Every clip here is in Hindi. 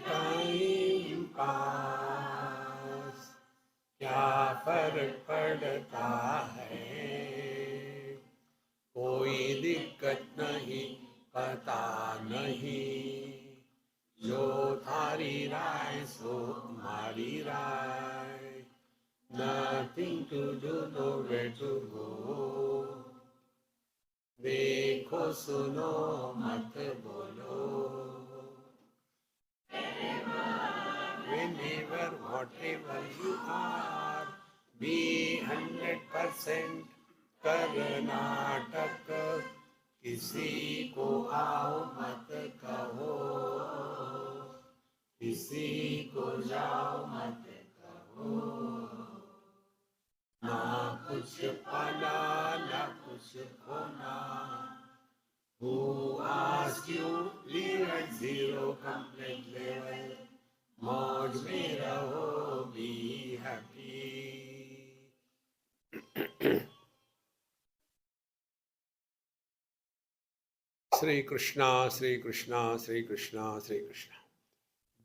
टाइम पास, क्या फर्क पड़ता है, कोई दिक्कत नहीं, पता नहीं, जो थारी राय सो हमारी राय, nothing to do, nowhere to go, देखो सुनो मत बोलो, whenever whatever you are, be 100% Karnataka, किसी को आओ मत कहो, किसी को जाओ मत कहो, ना कुछ पाना ना कुछ खोना, who asked you live at zero complete level, मौज में रहो, बी हैप्पी। श्री कृष्णा श्री कृष्णा श्री कृष्णा श्री कृष्णा।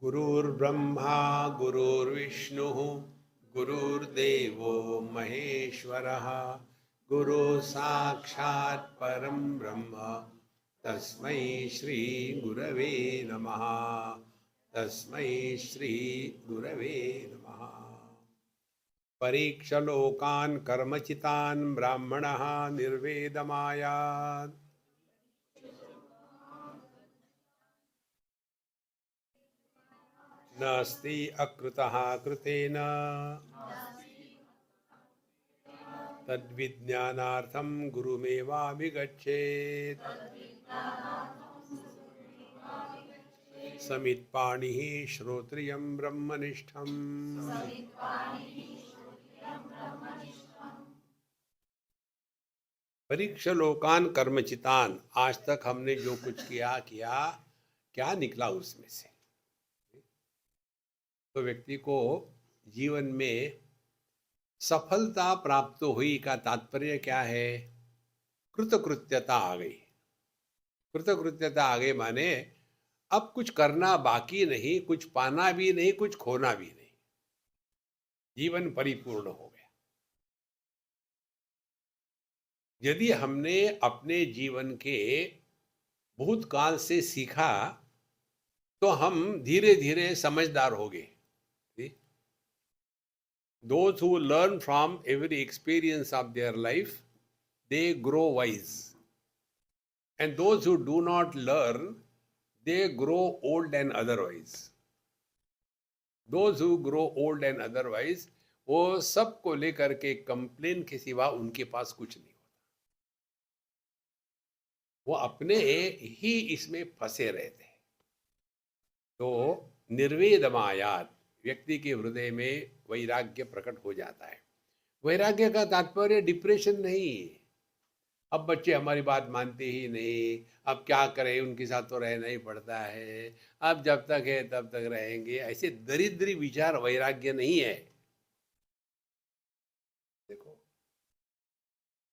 गुरुर्ब्रह्मा गुरुर्विष्णु गुरुर्देवो महेश्वरः, गुरु साक्षात् परं ब्रह्म, तस्मै श्री गुरवे नमः, तस्मै श्री गुरवे नमः। परीक्ष लोकान् कर्मचितान् ब्राह्मणः निर्वेदमायात्, नास्ति अकृतः कृतेन, तद्विज्ञानार्थं गुरुमेवाभिगच्छेत्, समित्पाणिः श्रोत्रियं ब्रह्मनिष्ठम्। परीक्ष लोकान कर्मचितान, आज तक हमने जो कुछ किया क्या निकला उसमें से। तो व्यक्ति को जीवन में सफलता प्राप्त हुई का तात्पर्य क्या है? कृतकृत्यता आ गई। कृतकृत्यता आ गई माने अब कुछ करना बाकी नहीं, कुछ पाना भी नहीं, कुछ खोना भी नहीं, जीवन परिपूर्ण हो गया। यदि हमने अपने जीवन के भूतकाल से सीखा तो हम धीरे धीरे समझदार हो गए। Those who learn from every experience of their life, they grow wise. And those who do not learn, they grow old and otherwise. Those who grow old and otherwise, वो सबको लेकर के कंप्लेन के सिवा उनके पास कुछ नहीं होता। वो अपने ही इसमें फंसे रहते हैं। तो निर्वेदमायात, व्यक्ति के हृदय में वैराग्य प्रकट हो जाता है। वैराग्य का तात्पर्य डिप्रेशन नहीं। अब बच्चे हमारी बात मानते ही नहीं, अब क्या करें, उनके साथ तो रहना ही पड़ता है, अब जब तक है तब तक रहेंगे, ऐसे दरिद्री विचार वैराग्य नहीं है। देखो,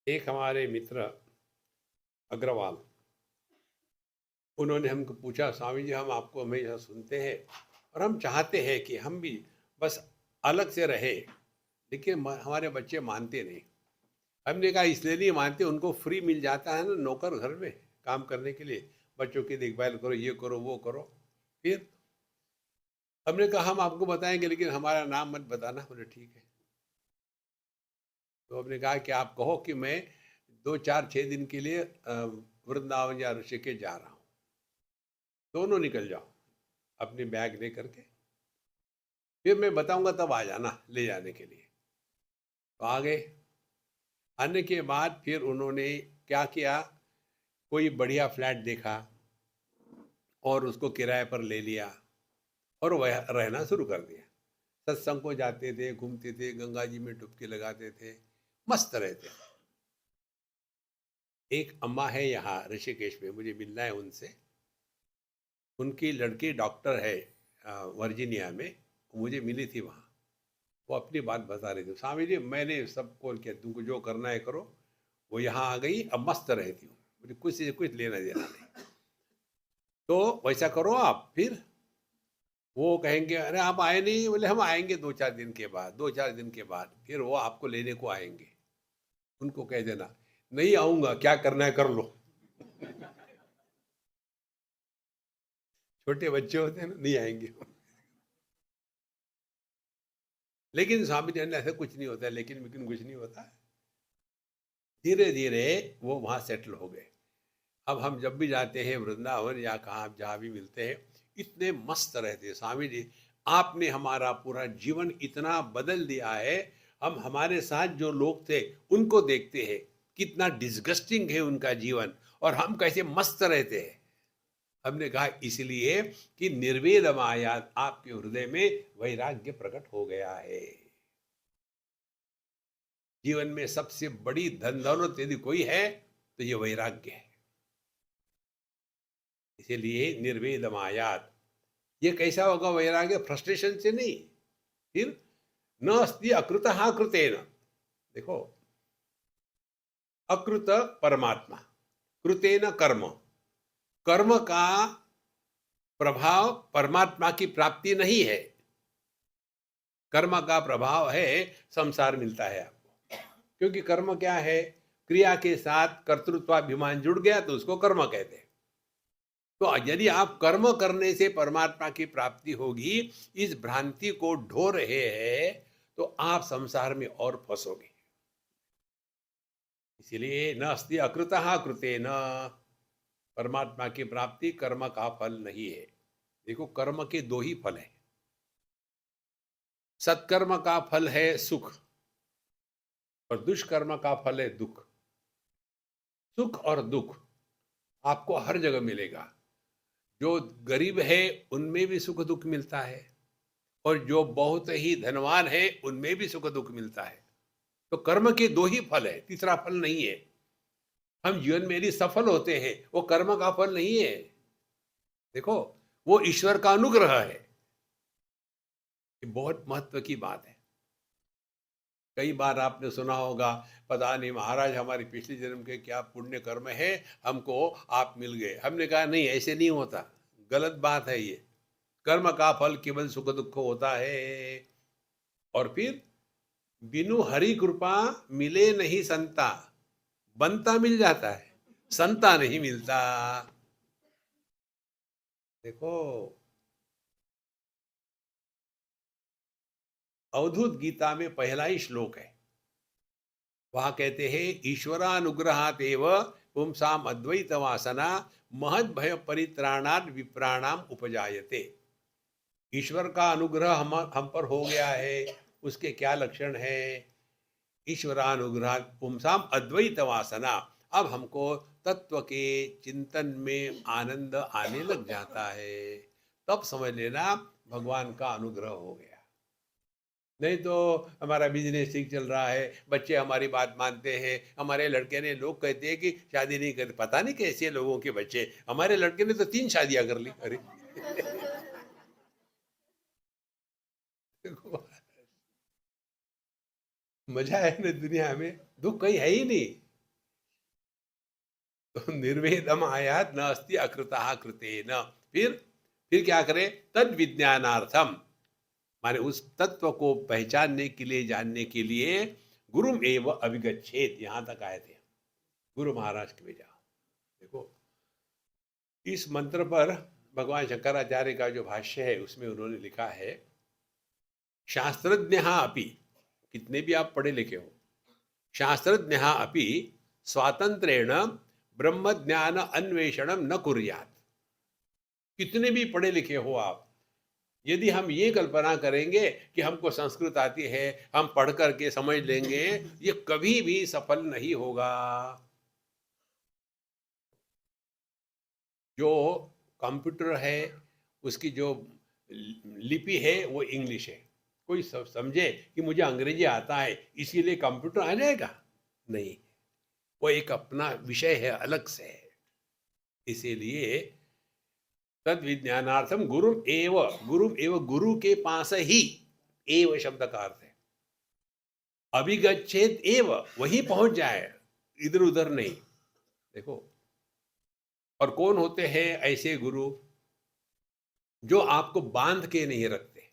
एक हमारे मित्र अग्रवाल, उन्होंने हमको पूछा, स्वामी जी हम आपको हमेशा सुनते हैं और हम चाहते हैं कि हम भी बस अलग से रहे, लेकिन हमारे बच्चे मानते नहीं। हमने कहा इसलिए नहीं मानते, उनको फ्री मिल जाता है ना नौकर घर में काम करने के लिए, बच्चों की देखभाल करो, ये करो वो करो। फिर हमने कहा हम आपको बताएंगे लेकिन हमारा नाम मत बताना। बोले ठीक है। तो हमने कहा कि आप कहो कि मैं 2-4-6 दिन के लिए वृंदावन या ऋषिकेश जा रहा हूँ, दोनों निकल जाओ अपनी बैग ले करके, फिर मैं बताऊंगा तब आ जाना ले जाने के लिए। तो आ गए। आने के बाद फिर उन्होंने क्या किया, कोई बढ़िया फ्लैट देखा और उसको किराए पर ले लिया और वह रहना शुरू कर दिया। सत्संग को जाते थे, घूमते थे, गंगा जी में डुबकी लगाते थे, मस्त रहते थे। एक अम्मा है यहाँ ऋषिकेश में, मुझे मिलना है उनसे। उनकी लड़की डॉक्टर है वर्जीनिया में, मुझे मिली थी वहाँ। वो अपनी बात बता रही थी, स्वामी जी मैंने सब खोल किया, तुमको जो करना है करो। वो यहाँ आ गई, अब मस्त रहती हूँ, मुझे कुछ से कुछ लेना देना नहीं। तो वैसा करो आप। फिर वो कहेंगे अरे आप आए नहीं, बोले हम आएंगे 2-4 दिन के बाद, 2-4 दिन के बाद फिर वो आपको लेने को आएंगे। उनको कह देना नहीं आऊंगा, क्या करना है कर लो। छोटे बच्चे होते हैं ना, नहीं आएंगे। लेकिन स्वामी जी ने ऐसा कुछ नहीं होता, लेकिन कुछ नहीं होता। धीरे धीरे वो वहां सेटल हो गए। अब हम जब भी जाते हैं वृंदावन या कहाँ जहाँ भी मिलते हैं, इतने मस्त रहते हैं स्वामी जी। आपने हमारा पूरा जीवन इतना बदल दिया है। हम हमारे साथ जो लोग थे उनको देखते हैं, कितना डिस्गस्टिंग है उनका जीवन, और हम कैसे मस्त रहते हैं। हमने कहा इसलिए कि निर्वेद माया, आपके हृदय में वैराग्य प्रकट हो गया है। जीवन में सबसे बड़ी धन दौलत यदि कोई है तो ये वैराग्य है। इसीलिए निर्वेद मायात। ये कैसा होगा वैराग्य? फ्रस्ट्रेशन से नहीं। फिर न अस्ति अकृत कृतेन। देखो, अकृत परमात्मा, कृतेन कर्म, कर्म का प्रभाव परमात्मा की प्राप्ति नहीं है। कर्म का प्रभाव है संसार मिलता है आपको। क्योंकि कर्म क्या है? क्रिया के साथ कर्तृत्वाभिमान जुड़ गया तो उसको कर्म कहते हैं। तो यदि आप कर्म करने से परमात्मा की प्राप्ति होगी, इस भ्रांति को ढो रहे हैं, तो आप संसार में और फंसोगे। इसीलिए न अस्ति अकृतः कृतेन। परमात्मा की प्राप्ति कर्म का फल नहीं है। देखो, कर्म के दो ही फल है। सत्कर्म का फल है सुख, और दुष्कर्म का फल है दुख। सुख और दुख आपको हर जगह मिलेगा। जो गरीब है उनमें भी सुख दुख मिलता है, और जो बहुत ही धनवान है उनमें भी सुख दुख मिलता है। तो कर्म के दो ही फल है, तीसरा फल नहीं है। हम जीवन में यदि सफल होते हैं, वो कर्म का फल नहीं है। देखो, वो ईश्वर का अनुग्रह है। ये बहुत महत्व की बात है। कई बार आपने सुना होगा, पता नहीं महाराज हमारे पिछले जन्म के क्या पुण्य कर्म है, हमको आप मिल गए। हमने कहा नहीं, ऐसे नहीं होता, गलत बात है ये। कर्म का फल केवल सुख दुख होता है। और फिर बिनु हरि कृपा मिले नहीं संता। बनता मिल जाता है, संता नहीं मिलता। देखो, अवधूत गीता में पहला ही श्लोक है। वहां कहते हैं ईश्वरानुग्रहात एव पुंसाम अद्वैत वासना महद भय परित्राणात् विप्राणाम उपजायते। ईश्वर का अनुग्रह हम पर हो गया है। उसके क्या लक्षण है? ईश्वरानुग्रह पुंसाम अद्वैत वासना। अब हमको तत्व के चिंतन में आनंद आने लग जाता है। तब समझ लेना भगवान का अनुग्रह हो गया। नहीं तो हमारा बिजनेस ठीक चल रहा है, बच्चे हमारी बात मानते हैं, हमारे लड़के ने, लोग कहते हैं कि शादी नहीं करते। पता नहीं कैसे लोगों के बच्चे, हमारे लड़के ने तो 3 शादियां कर ली। अरे मजा है ना दुनिया में, दुख कहीं है ही नहीं। तो निर्वेदम आयात न अस्ति अकृतः कृतेन। फिर क्या करे? तद विज्ञानार्थम, माने उस तत्व को पहचानने के लिए, जानने के लिए गुरुम एव अभिगच्छेत, यहां तक आए थे। गुरु महाराज के भेजा। देखो, इस मंत्र पर भगवान शंकराचार्य का जो भाष्य है उसमें उन्होंने लिखा है, शास्त्रज्ञ अपि, कितने भी आप पढ़े लिखे हो, शास्त्रज्ञ अपि स्वातंत्रेण ब्रह्म ज्ञान अन्वेषणम न कुर्यात्। कितने भी पढ़े लिखे हो आप, यदि हम ये कल्पना करेंगे कि हमको संस्कृत आती है, हम पढ़ करके समझ लेंगे, ये कभी भी सफल नहीं होगा। जो कंप्यूटर है उसकी जो लिपि है वो इंग्लिश है। कोई समझे कि मुझे अंग्रेजी आता है इसीलिए कंप्यूटर आ जाएगा? नहीं, वो एक अपना विषय है, अलग से है। इसीलिए तद विज्ञानार्थम गुरु एव, गुरु के पास ही, एव शब्द का अर्थ है अभिगच्छेत एव, वही पहुंच जाए, इधर उधर नहीं। देखो, और कौन होते हैं ऐसे गुरु? जो आपको बांध के नहीं रखते।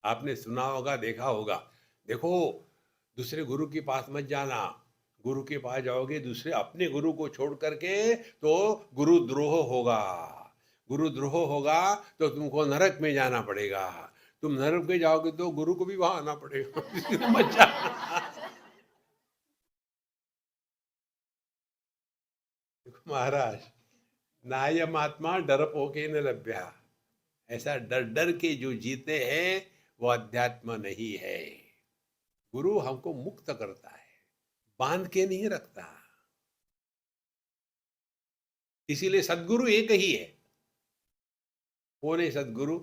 आपने सुना होगा, देखा होगा, देखो दूसरे गुरु के पास मत जाना, गुरु के पास जाओगे दूसरे अपने गुरु को छोड़ करके तो गुरुद्रोह होगा, गुरुद्रोह होगा तो तुमको नरक में जाना पड़ेगा, तुम नरक में जाओगे तो गुरु को भी वहां आना पड़ेगा। मत जाना। देखो महाराज, नायम आत्मा डरपोके न लभ्या, ऐसा डर डर के जो जीते हैं वो अध्यात्म नहीं है। गुरु हमको मुक्त करता है, बांध के नहीं रखता। इसीलिए सदगुरु एक ही है। कौन है सदगुरु?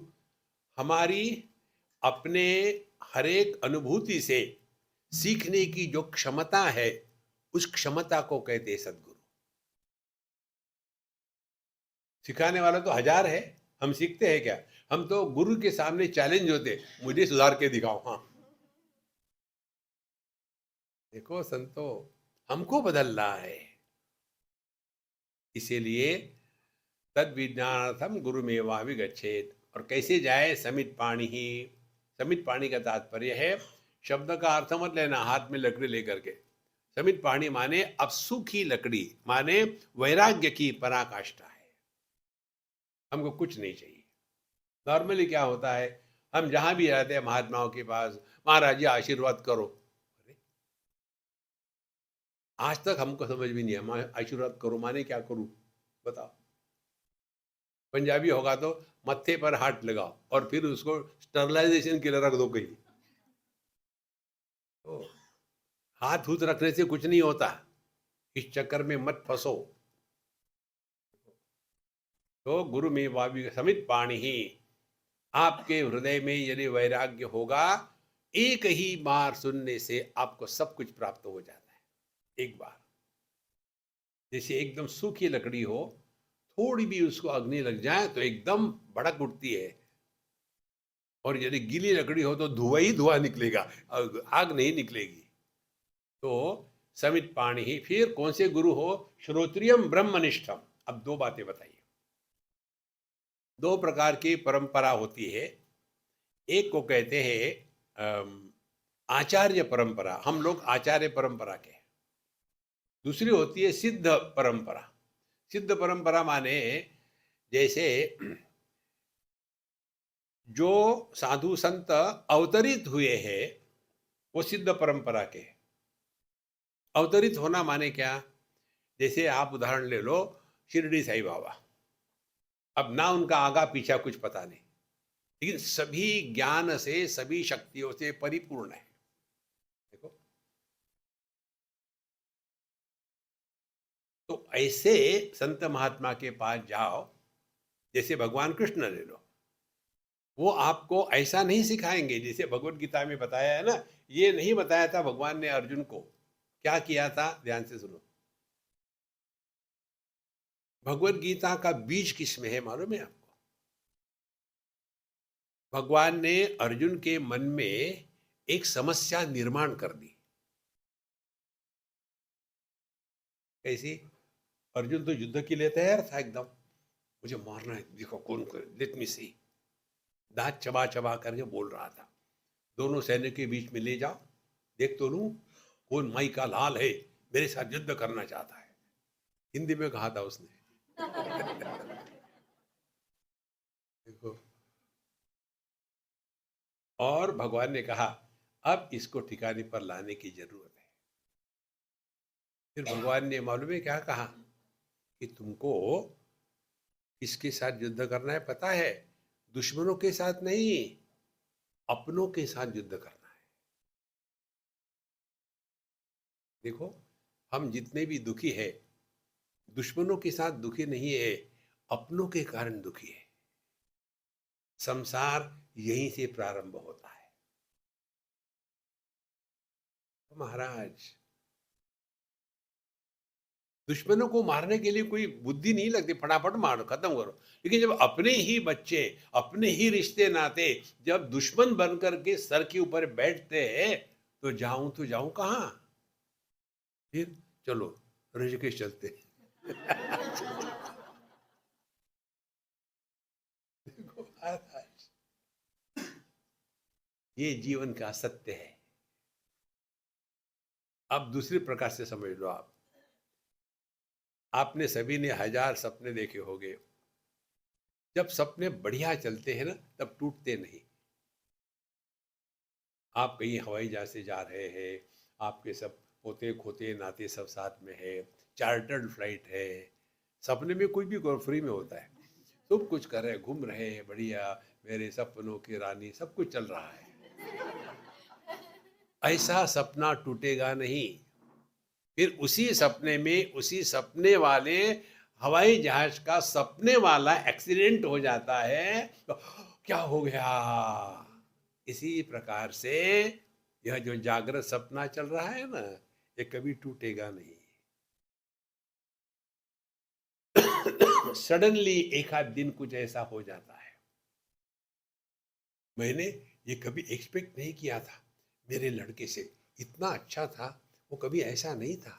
हमारी अपने हरेक अनुभूति से सीखने की जो क्षमता है, उस क्षमता को कहते हैं सदगुरु। सिखाने वाला तो हजार है, हम सीखते हैं क्या? हम तो गुरु के सामने चैलेंज होते, मुझे सुधार के दिखाओ। हाँ देखो संतो, हमको बदलना है। इसीलिए तद विज्ञानार्थम गुरुमेवाभिगच्छेत्। और कैसे जाए? समित पाणी ही। समित पाणी का तात्पर्य है, शब्द का अर्थ मत लेना हाथ में लकड़ी लेकर के। समित पाणी माने अब सूखी लकड़ी, माने वैराग्य की पराकाष्ठा है। हमको कुछ नहीं चाहिए। नॉर्मली क्या होता है, हम जहां भी रहते हैं महात्माओं के पास, महाराज जी आशीर्वाद करो। अरे आज तक हमको समझ भी नहीं है आशीर्वाद करो माने क्या करूं, बताओ। पंजाबी होगा तो मत्थे पर हाथ लगाओ और फिर उसको स्टरलाइजेशन के लिए रख दो कहीं। तो हाथ हूथ रखने से कुछ नहीं होता, इस चक्कर में मत फंसो। तो गुरु में वावी समित पाणी ही। आपके हृदय में यदि वैराग्य होगा, एक ही बार सुनने से आपको सब कुछ प्राप्त हो जाता है। एक बार जैसे एकदम सूखी लकड़ी हो, थोड़ी भी उसको अग्नि लग जाए तो एकदम भड़क उठती है, और यदि गीली लकड़ी हो तो धुआं ही धुआं निकलेगा, आग नहीं निकलेगी। तो समित पाणी ही। फिर कौन से गुरु हो? श्रोत्रियम ब्रह्मनिष्ठम। अब दो बातें बताइए। दो प्रकार की परंपरा होती है। एक को कहते हैं आचार्य परंपरा, हम लोग आचार्य परंपरा के। दूसरी होती है सिद्ध परंपरा। सिद्ध परंपरा माने जैसे जो साधु संत अवतरित हुए हैं वो सिद्ध परंपरा के। अवतरित होना माने क्या? जैसे आप उदाहरण ले लो, शिरडी साईं बाबा। अब ना उनका आगा पीछा कुछ पता नहीं, लेकिन सभी ज्ञान से सभी शक्तियों से परिपूर्ण है। देखो, तो ऐसे संत महात्मा के पास जाओ, जैसे भगवान कृष्ण ले लो, वो आपको ऐसा नहीं सिखाएंगे जैसे भगवत गीता में बताया है ना। ये नहीं बताया था भगवान ने अर्जुन को, क्या किया था, ध्यान से सुनो। भगवत गीता का बीज किसमें है मालूम है आपको? भगवान ने अर्जुन के मन में एक समस्या निर्माण कर दी। कैसी? अर्जुन तो युद्ध के लिए तैयार था एकदम, मुझे मारना है, देखो कौन, लेट मी सी। दांत चबा चबा करके बोल रहा था, दोनों सैनिक के बीच में ले जाओ, देख तो लूं कौन माई का लाल है, मेरे साथ युद्ध करना चाहता है। हिंदी में कहा था उसने। देखो, और भगवान ने कहा अब इसको ठिकाने पर लाने की जरूरत है। फिर भगवान ने मालूम है क्या कहा? कि तुमको किसके साथ युद्ध करना है पता है? दुश्मनों के साथ नहीं, अपनों के साथ युद्ध करना है। देखो, हम जितने भी दुखी है, दुश्मनों के साथ दुखी नहीं है, अपनों के कारण दुखी है। संसार यहीं से प्रारंभ होता है। तो महाराज, दुश्मनों को मारने के लिए कोई बुद्धि नहीं लगती, फटाफट मारो, खत्म करो। लेकिन जब अपने ही बच्चे, अपने ही रिश्ते नाते जब दुश्मन बन करके सर के ऊपर बैठते हैं, तो जाऊं कहां? फिर चलो ऋषिकेश चलते। ये जीवन का सत्य है। अब दूसरे प्रकार से समझ लो। आपने सभी ने हजार सपने देखे होंगे। जब सपने बढ़िया चलते हैं ना, तब टूटते नहीं। आप कहीं हवाई जहाज से जा रहे हैं, आपके सब पोते खोते नाते सब साथ में है, चार्टर्ड फ्लाइट है, सपने में कुछ भी फ्री में होता है, सब कुछ कर रहे हैं, घूम रहे हैं बढ़िया, मेरे सपनों की रानी, सब कुछ चल रहा है। ऐसा सपना टूटेगा नहीं। फिर उसी सपने में उसी सपने वाले हवाई जहाज का सपने वाला एक्सीडेंट हो जाता है तो क्या हो गया। इसी प्रकार से यह जो जागृत सपना चल रहा है ना, ये कभी टूटेगा नहीं। सडनली एक आध दिन कुछ ऐसा हो जाता है, मैंने ये कभी एक्सपेक्ट नहीं किया था, मेरे लड़के से इतना अच्छा था, वो कभी ऐसा नहीं था,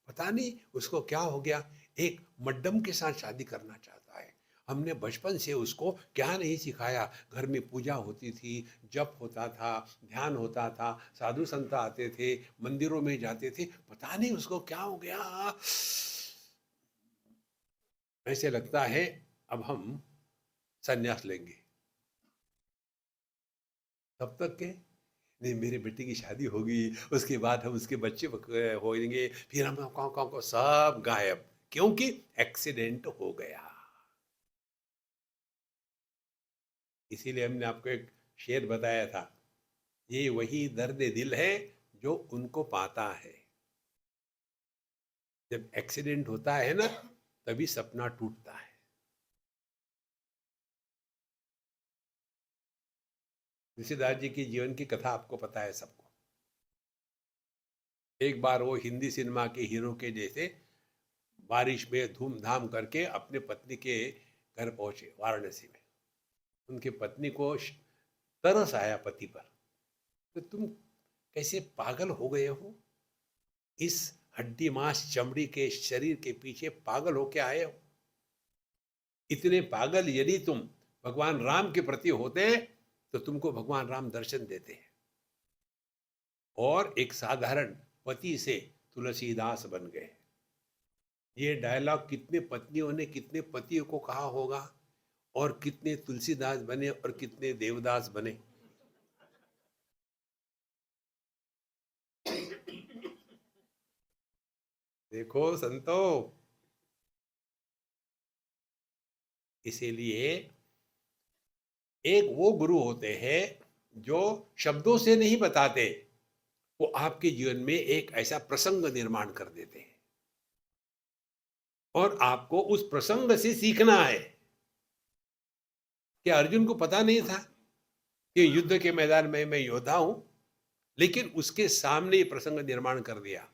पता नहीं उसको क्या हो गया, एक मड्डम के साथ शादी करना चाहता है। हमने बचपन से उसको क्या नहीं सिखाया, घर में पूजा होती थी, जप होता था, ध्यान होता था, साधु संत आते थे, मंदिरों में जाते थे, पता नहीं उसको क्या हो गया। ऐसे लगता है अब हम संन्यास लेंगे। तब तक के नहीं, मेरे बेटे की शादी होगी, उसके बाद हम उसके बच्चे होंगे, फिर हम कौन सब गायब, क्योंकि एक्सीडेंट हो गया। इसीलिए हमने आपको एक शेर बताया था, ये वही दर्द दिल है जो उनको पाता है। जब एक्सीडेंट होता है ना, तभी सपना टूटता है। तुलसीदास जी की जीवन की कथा आपको पता है सबको। एक बार वो हिंदी सिनेमा के हीरो के जैसे बारिश में धूमधाम करके अपने पत्नी के घर पहुंचे वाराणसी में। उनकी पत्नी को तरस आया पति पर, तो तुम कैसे पागल हो गए हो, इस हड्डी मांस चमड़ी के शरीर के पीछे पागल होके आए हो। इतने पागल यदि तुम भगवान राम के प्रति होते तो तुमको भगवान राम दर्शन देते। और एक साधारण पति से तुलसीदास बन गए। ये डायलॉग कितने पत्नियों ने कितने पतियों को कहा होगा, और कितने तुलसीदास बने और कितने देवदास बने। देखो संतो, इसीलिए एक वो गुरु होते हैं जो शब्दों से नहीं बताते, वो आपके जीवन में एक ऐसा प्रसंग निर्माण कर देते हैं और आपको उस प्रसंग से सीखना है। कि अर्जुन को पता नहीं था कि युद्ध के मैदान में मैं योद्धा हूं, लेकिन उसके सामने ये प्रसंग निर्माण कर दिया।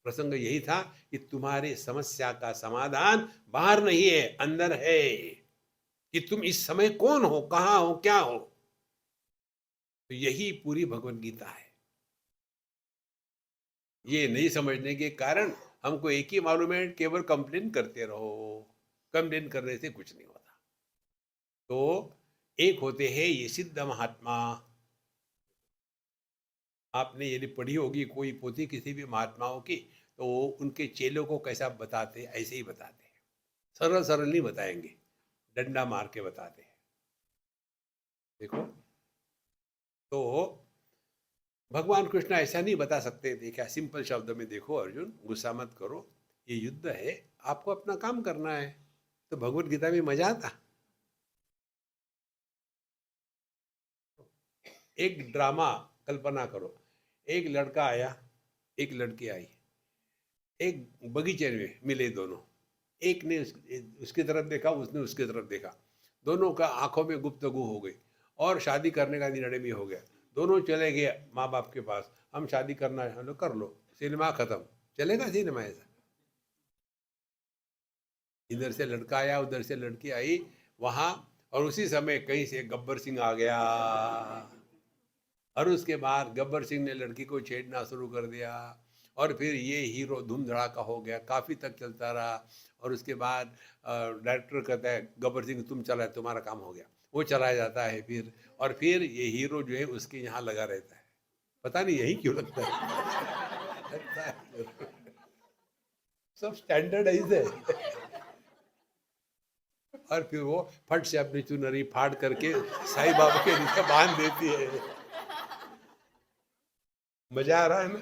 प्रसंग यही था कि तुम्हारी समस्या का समाधान बाहर नहीं है, अंदर है, कि तुम इस समय कौन हो, कहां हो, क्या हो। तो यही पूरी भगवत गीता है। ये नहीं समझने के कारण हमको एक ही मालूम है, केवल कंप्लेन करते रहो। कंप्लेन करने से कुछ नहीं होता। तो एक होते हैं ये सिद्ध महात्मा। आपने यदि पढ़ी होगी कोई पोथी किसी भी महात्माओं की, तो उनके चेलों को कैसा बताते, ऐसे ही बताते हैं। सरल सरल नहीं बताएंगे, डंडा मार के बताते हैं। देखो, तो भगवान कृष्ण ऐसा नहीं बता सकते थे क्या, सिंपल शब्द में, देखो अर्जुन गुस्सा मत करो, ये युद्ध है, आपको अपना काम करना है। तो भगवत गीता में मजा आता। एक ड्रामा कल्पना करो, एक लड़का आया, एक लड़की आई, एक बगीचे में मिले दोनों। एक ने उसकी तरफ देखा, उसने उसकी तरफ देखा, दोनों का आंखों में गुफ्तगू हो गई और शादी करने का निर्णय भी हो गया। दोनों चले गए माँ बाप के पास, हम शादी करना है, हम कर लो, सिनेमा खत्म। चलेगा सिनेमा ऐसा? इधर से लड़का आया, उधर से लड़की आई वहां, और उसी समय कहीं से गब्बर सिंह आ गया, और उसके बाद गब्बर सिंह ने लड़की को छेड़ना शुरू कर दिया, और फिर ये हीरो धूम धड़ाका हो गया, काफ़ी तक चलता रहा। और उसके बाद डायरेक्टर कहता है, गब्बर सिंह तुम चला, तुम्हारा काम हो गया। वो चला जाता है फिर, और फिर ये हीरो जो है उसके यहाँ लगा रहता है, पता नहीं यही क्यों लगता है। लगता है सब स्टैंडर्डाइज है। और फिर वो फट से अपनी चुनरी फाड़ करके साईं बाबा के नीचे बांध देती है। मजा आ रहा है ना?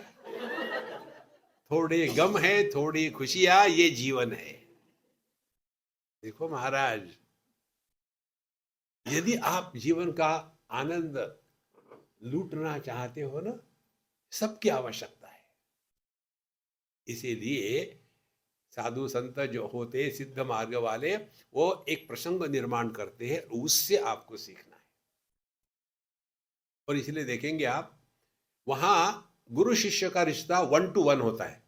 थोड़े गम है, थोड़ी खुशियां, ये जीवन है। देखो महाराज, यदि आप जीवन का आनंद लूटना चाहते हो ना, सबकी आवश्यकता है। इसीलिए साधु संत जो होते सिद्ध मार्ग वाले, वो एक प्रसंग निर्माण करते हैं, उससे आपको सीखना है। और इसलिए देखेंगे आप, वहां गुरु शिष्य का रिश्ता 1 to 1 होता है।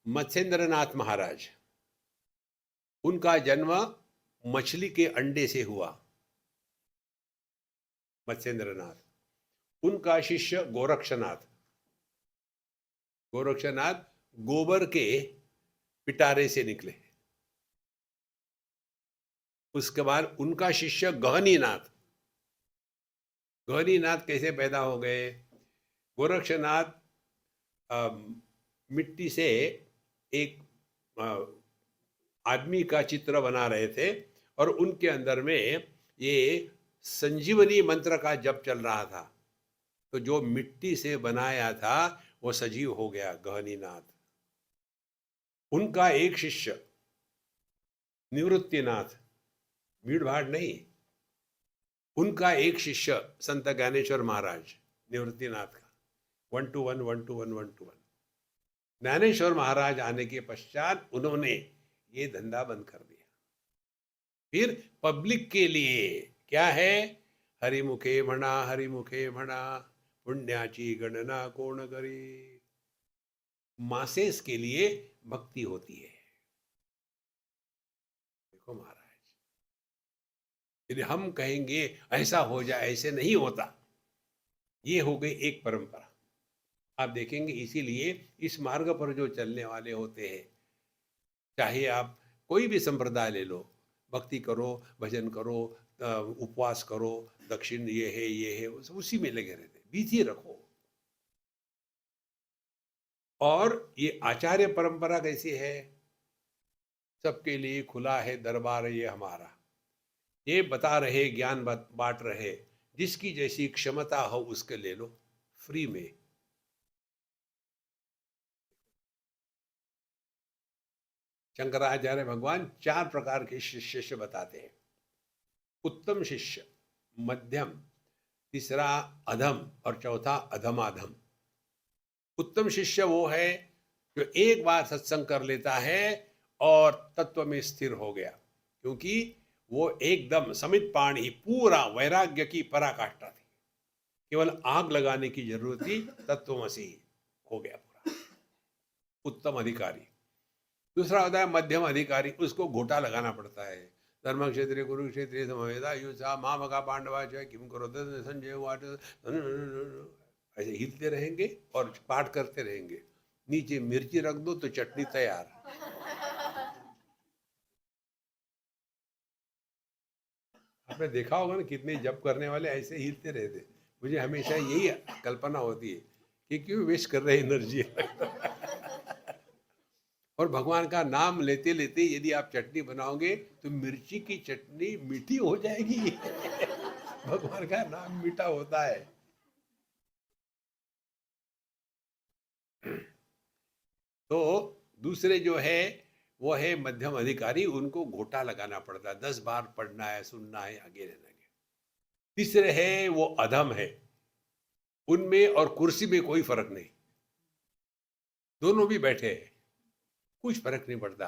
मत्स्येंद्रनाथ महाराज, उनका जन्म मछली के अंडे से हुआ। मत्स्येंद्रनाथ, उनका शिष्य गोरक्षनाथ, गोरक्षनाथ गोबर के पिटारे से निकले। उसके बाद उनका शिष्य गहनीनाथ, गहनीनाथ कैसे पैदा हो गए? गोरक्षनाथ मिट्टी से एक आदमी का चित्र बना रहे थे, और उनके अंदर में ये संजीवनी मंत्र का जप चल रहा था। तो जो मिट्टी से बनाया था वो सजीव हो गया, गहनीनाथ। उनका एक शिष्य निवृत्तिनाथ, भीड़ भाड़ नहीं, उनका एक शिष्य संत ज्ञानेश्वर महाराज, निवृत्तिनाथ का 1 to 1, 1 to 1, 1 to 1। ज्ञानेश्वर महाराज आने के पश्चात उन्होंने ये धंधा बंद कर दिया। फिर पब्लिक के लिए क्या है? हरिमुखे म्हणा, हरिमुखे म्हणा, पुण्याची गणना कोण करी। मासेस के लिए भक्ति होती है। देखो महाराज, यदि हम कहेंगे ऐसा हो जाए, ऐसे नहीं होता। ये हो गई एक परंपरा। आप देखेंगे, इसीलिए इस मार्ग पर जो चलने वाले होते हैं, चाहे आप कोई भी संप्रदाय ले लो, भक्ति करो, भजन करो, उपवास करो, दक्षिण ये है, उसी में लगे रहते, बीती रखो। और ये आचार्य परंपरा कैसी है? सबके लिए खुला है दरबार ये हमारा, ये बता रहे, ज्ञान बांट रहे, जिसकी जैसी क्षमता हो उसके ले लो, फ्री में। शंकराचार्य भगवान 4 प्रकार के शिष्य बताते हैं। उत्तम शिष्य, मध्यम, तीसरा अधम, और चौथा अधमाधम। उत्तम शिष्य वो है जो एक बार सत्संग कर लेता है और तत्व में स्थिर हो गया, क्योंकि वो एकदम समित पाणी, पूरा वैराग्य की पराकाष्ठा थी, केवल आग लगाने की जरूरत थी, तत्वमसी हो गया पूरा, उत्तम अधिकारी। दूसरा होता है मध्यम अधिकारी, उसको घोटा लगाना पड़ता है। धर्म क्षेत्रीय कुरुक्षेत्रीय समवेदा युषा मामका पांडवा जय किम करो संजय वाट, ऐसे हिलते रहेंगे और पाठ करते रहेंगे। नीचे मिर्ची रख दो तो चटनी तैयार। आपने देखा होगा ना, कितने जप करने वाले ऐसे हिलते रहते। मुझे हमेशा यही कल्पना होती है कि क्यों वेस्ट कर रहे एनर्जी। और भगवान का नाम लेते लेते यदि आप चटनी बनाओगे तो मिर्ची की चटनी मीठी हो जाएगी। भगवान का नाम मीठा होता है। तो दूसरे जो है वो है मध्यम अधिकारी, उनको घोटा लगाना पड़ता है, 10 बार पढ़ना है, सुनना है, आगे रहना है। तीसरे है वो अधम है, उनमें और कुर्सी में कोई फर्क नहीं, दोनों भी बैठे हैं, कुछ फर्क नहीं पड़ता,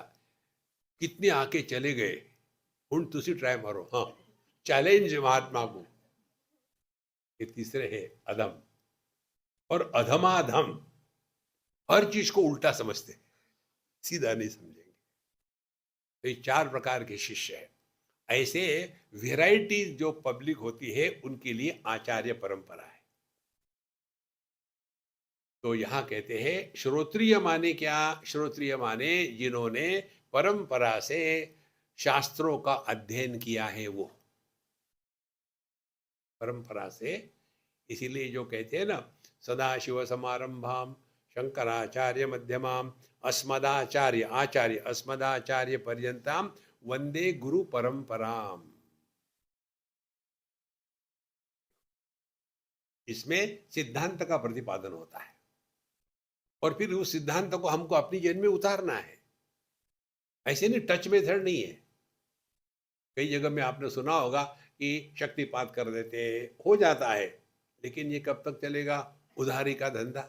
कितने आके चले गए, उन तुसी ट्राई मारो, हाँ, चैलेंज महात्मा को। ये तीसरे है अधम। और अधमाधम हर चीज को उल्टा समझते, सीधा नहीं समझेंगे। तो ये 4 प्रकार के शिष्य है। ऐसे वेराइटी जो पब्लिक होती है उनके लिए आचार्य परंपरा है। तो यहां कहते हैं श्रोत्रिय माने क्या? श्रोत्रिय माने जिन्होंने परंपरा से शास्त्रों का अध्ययन किया है वो परंपरा से। इसीलिए जो कहते हैं ना, सदाशिव समारंभाम शंकराचार्य मध्यमाम अस्मदाचार्य पर्यंताम वंदे गुरु परंपराम। इसमें सिद्धांत का प्रतिपादन होता है और फिर उस सिद्धांत को हमको अपनी जीवन में उतारना है। ऐसे नहीं, टच मेथड नहीं है। कई जगह में आपने सुना होगा कि शक्तिपात कर देते, हो जाता है, लेकिन ये कब तक चलेगा? उधारी का धंधा।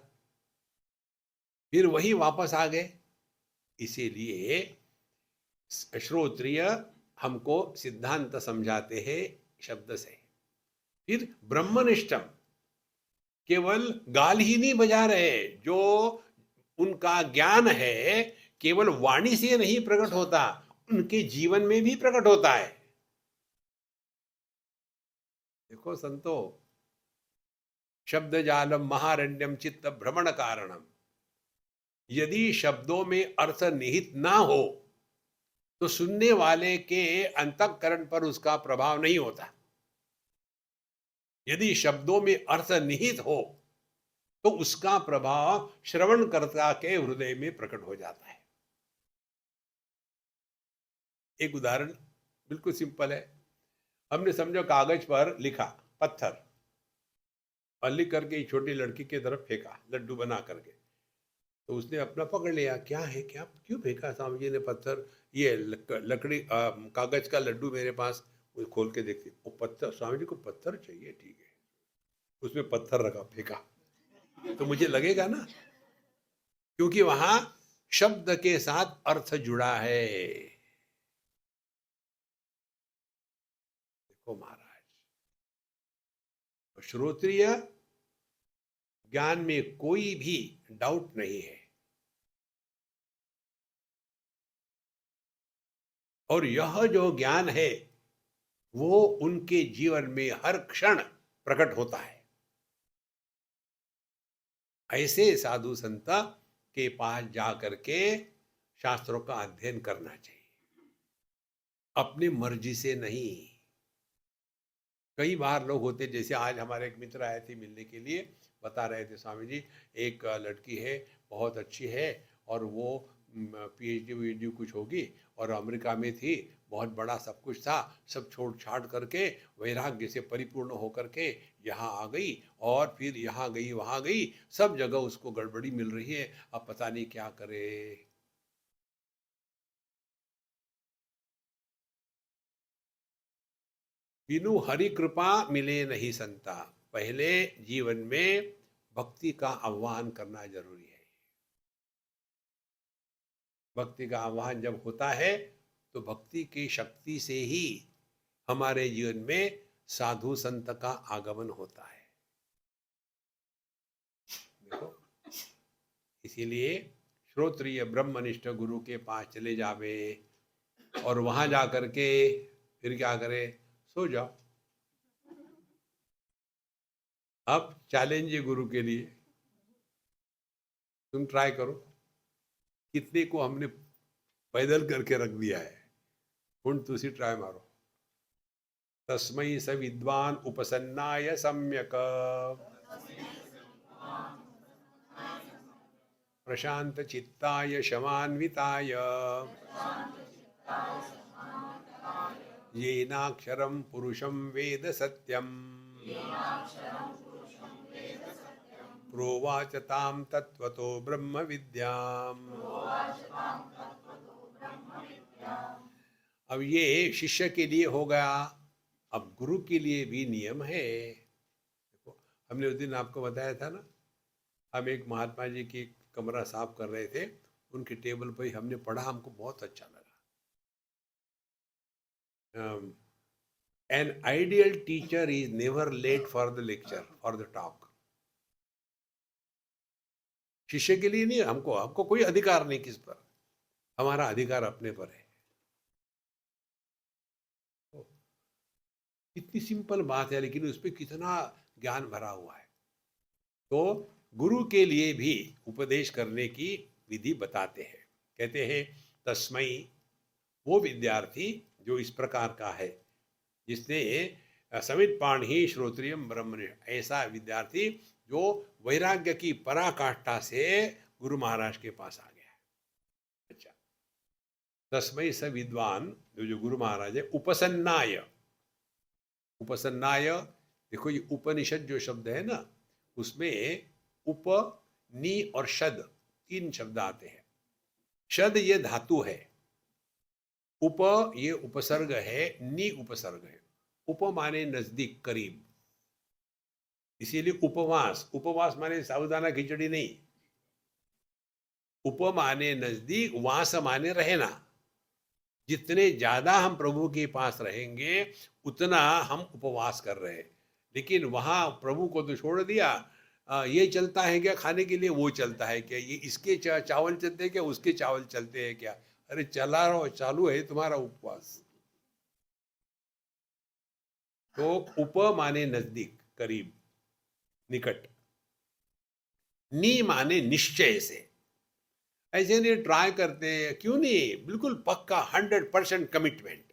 फिर वही वापस आ गए। इसीलिए श्रोत्रिय हमको सिद्धांत समझाते हैं शब्द से। फिर ब्रह्मनिष्ठम, केवल गाल ही नहीं बजा रहे, जो उनका ज्ञान है केवल वाणी से नहीं प्रकट होता, उनके जीवन में भी प्रकट होता है। देखो संतो, शब्द जालम महारण्यम चित्त भ्रमण कारणम, यदि शब्दों में अर्थ निहित ना हो तो सुनने वाले के अंतःकरण पर उसका प्रभाव नहीं होता। यदि शब्दों में अर्थ निहित हो तो उसका प्रभाव श्रवणकर्ता के हृदय में प्रकट हो जाता है। एक उदाहरण बिल्कुल सिंपल है। हमने समझो कागज पर लिखा पत्थर, और लिख करके एक छोटी लड़की की तरफ फेंका लड्डू बना करके, तो उसने अपना पकड़ लिया। क्या है, क्या क्यों फेंका स्वामी जी ने पत्थर? ये लकड़ी कागज का लड्डू मेरे पास। वो खोल के देखती, वो पत्थर, स्वामी जी को पत्थर चाहिए, ठीक है, उसमें पत्थर रखा, फेंका, तो मुझे लगेगा ना, क्योंकि वहां शब्द के साथ अर्थ जुड़ा है। देखो महाराज, श्रोत्रिय ज्ञान में कोई भी डाउट नहीं है, और यह जो ज्ञान है वो उनके जीवन में हर क्षण प्रकट होता है। ऐसे साधु संत के पास जाकर के शास्त्रों का अध्ययन करना चाहिए, अपनी मर्जी से नहीं। कई बार लोग होते, जैसे आज हमारे एक मित्र आए थे मिलने के लिए, बता रहे थे स्वामी जी एक लड़की है, बहुत अच्छी है, और वो पीएचडी वीएचडी कुछ होगी, और अमेरिका में थी, बहुत बड़ा सब कुछ था, सब छोड़ छाड़ करके वैराग्य से परिपूर्ण होकर के यहाँ आ गई, और फिर यहाँ गई वहाँ गई, सब जगह उसको गड़बड़ी मिल रही है, अब पता नहीं क्या करे। बिनु हरि कृपा मिले नहीं संता। पहले जीवन में भक्ति का आह्वान करना जरूरी है। भक्ति का आह्वान जब होता है तो भक्ति की शक्ति से ही हमारे जीवन में साधु संत का आगमन होता है। देखो, इसीलिए श्रोत्रिय ब्रह्मनिष्ठ गुरु के पास चले जावे, और वहां जाकर के फिर क्या करे? सो जाओ। अब चैलेंज है गुरु के लिए, तुम ट्राई करो। कितने को हमने पैदल करके रख दिया है, हुण तुसी ट्राई मारो। तस्मै स विद्वान उपसन्नाय सम्यक प्रशांत चित्ताय शमान्विताय येनाक्षरं पुरुषं वेद सत्यम प्रोवाच ताम तत्वतो ब्रह्म विद्याम। अब ये शिष्य के लिए हो गया, अब गुरु के लिए भी नियम है। देखो, हमने उस दिन आपको बताया था ना, हम एक महात्मा जी की कमरा साफ कर रहे थे, उनके टेबल पर ही हमने पढ़ा, हमको बहुत अच्छा लगा। An ideal teacher is never late for the lecture or the talk. शिष्य के लिए नहीं, हमको कोई अधिकार नहीं किस पर, हमारा अधिकार अपने पर है। कितनी सिंपल बात है, लेकिन उस पर कितना ज्ञान भरा हुआ है। तो गुरु के लिए भी उपदेश करने की विधि बताते हैं। कहते हैं तस्मै वो विद्यार्थी जो इस प्रकार का है, जिसने समित पाणी श्रोत्रियम ब्रह्मनिष्ठ, ऐसा विद्यार्थी जो वैराग्य की पराकाष्ठा से गुरु महाराज के पास आ गया है। अच्छा, तस्मै स विद्वान, जो गुरु महाराज है, उपसन्नाय, उपसन्नाय, देखो ये उपनिषद जो शब्द है ना, उसमें उप, नी और शद, तीन शब्द आते हैं। शद ये धातु है, उप ये उपसर्ग है, नी उपसर्ग है। उप माने नजदीक, करीब, इसीलिए उपवास, उपवास माने साबुदाना खिचड़ी नहीं, उप माने नजदीक, वास माने रहना। जितने ज्यादा हम प्रभु के पास रहेंगे उतना हम उपवास कर रहे हैं। लेकिन वहां प्रभु को तो छोड़ दिया, ये चलता है क्या खाने के लिए, वो चलता है क्या, ये इसके चावल चलते हैं क्या, उसके चावल चलते हैं क्या। अरे चला रहो, चालू है तुम्हारा उपवास। तो उप माने नजदीक, करीब, निकट। नी माने निश्चय से, ऐसे नहीं ट्राई करते हैं, क्यों नहीं, बिल्कुल पक्का 100% कमिटमेंट।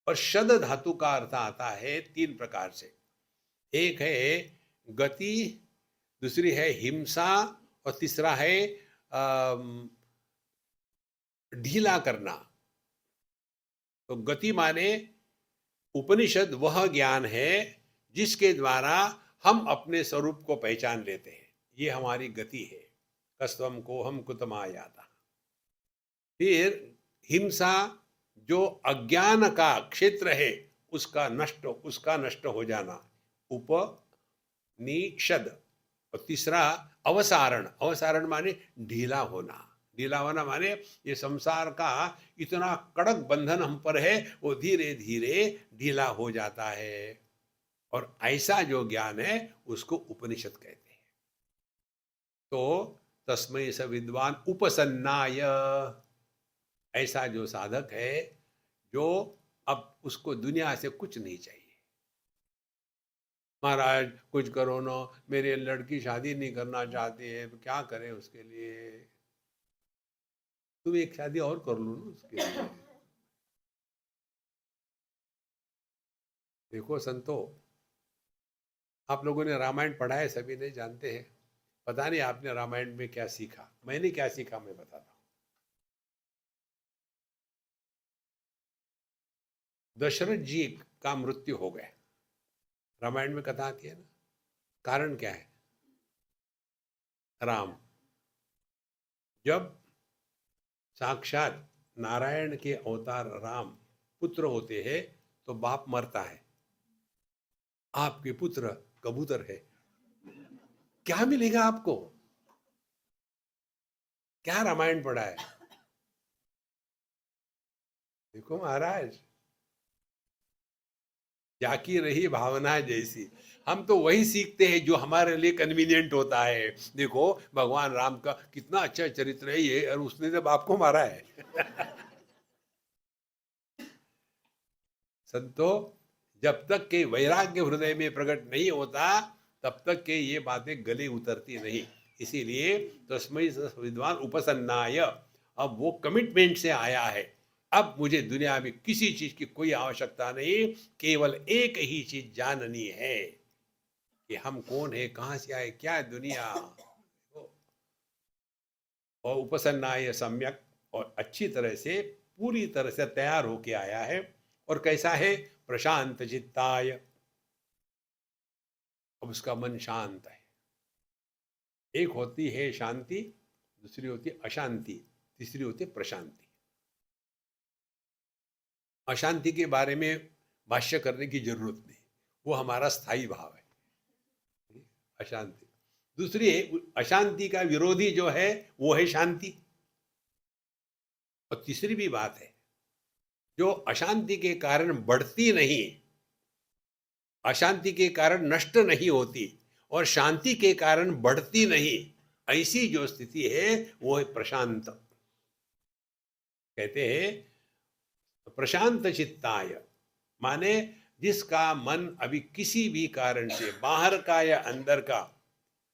और शद धातु का अर्थ आता है तीन प्रकार से, एक है गति, दूसरी है हिंसा, और तीसरा है ढीला करना। तो गति माने उपनिषद वह ज्ञान है जिसके द्वारा हम अपने स्वरूप को पहचान लेते हैं, ये हमारी गति है। कस्त्वम को हम कुतमायाता। फिर हिंसा, जो अज्ञान का क्षेत्र है उसका नष्ट हो जाना, उपनिषद। और तीसरा अवसारण, अवसारण माने ढीला होना, ढीला होना माने ये संसार का इतना कड़क बंधन हम पर है, वो धीरे धीरे ढीला हो जाता है। और ऐसा जो ज्ञान है उसको उपनिषद कहते हैं। तो तस्मै स विद्वान उपसन्नाय, ऐसा जो साधक है जो अब उसको दुनिया से कुछ नहीं चाहिए। महाराज कुछ करो ना, मेरी लड़की शादी नहीं करना चाहती है, तो क्या करें उसके लिए, तुम एक शादी और कर लो ना उसके लिए। देखो संतो, आप लोगों ने रामायण पढ़ा है, सभी ने जानते हैं। पता नहीं आपने रामायण में क्या सीखा, मैंने क्या सीखा मैं बताता हूं। दशरथ जी का मृत्यु हो गया, रामायण में कथा आती है ना। कारण क्या है, राम, जब साक्षात नारायण के अवतार राम पुत्र होते हैं तो बाप मरता है, आपके पुत्र कबूतर है, क्या मिलेगा आपको, क्या रामायण पढ़ा है। देखो महाराज, जाकी रही भावना जैसी, हम तो वही सीखते हैं जो हमारे लिए कन्वीनियंट होता है। देखो भगवान राम का कितना अच्छा चरित्र है ये, और उसने जब आपको मारा है। संतो, जब तक के वैराग्य हृदय में प्रकट नहीं होता तब तक के ये बातें गले उतरती नहीं। इसीलिए तस्मै विद्वान उपसन्नाय, अब वो कमिटमेंट से आया है, अब मुझे दुनिया में किसी चीज की कोई आवश्यकता नहीं, केवल एक ही चीज जाननी है कि हम कौन है, कहां से आए, क्या है दुनिया। और उपसन्नाय सम्यक, और अच्छी तरह से पूरी तरह से तैयार होके आया है। और कैसा है, प्रशांत चित्ताय, अब उसका मन शांत है। एक होती है शांति, दूसरी होती है अशांति, तीसरी होती है प्रशांति। अशांति के बारे में भाष्य करने की जरूरत नहीं, वो हमारा स्थायी भाव है, अशांति। दूसरी अशांति का विरोधी जो है वो है शांति। और तीसरी भी बात है, जो अशांति के कारण बढ़ती नहीं, अशांति के कारण नष्ट नहीं होती, और शांति के कारण बढ़ती नहीं, ऐसी जो स्थिति है वो है प्रशांत। कहते हैं प्रशांत चित्ताय, माने जिसका मन अभी किसी भी कारण से, बाहर का या अंदर का,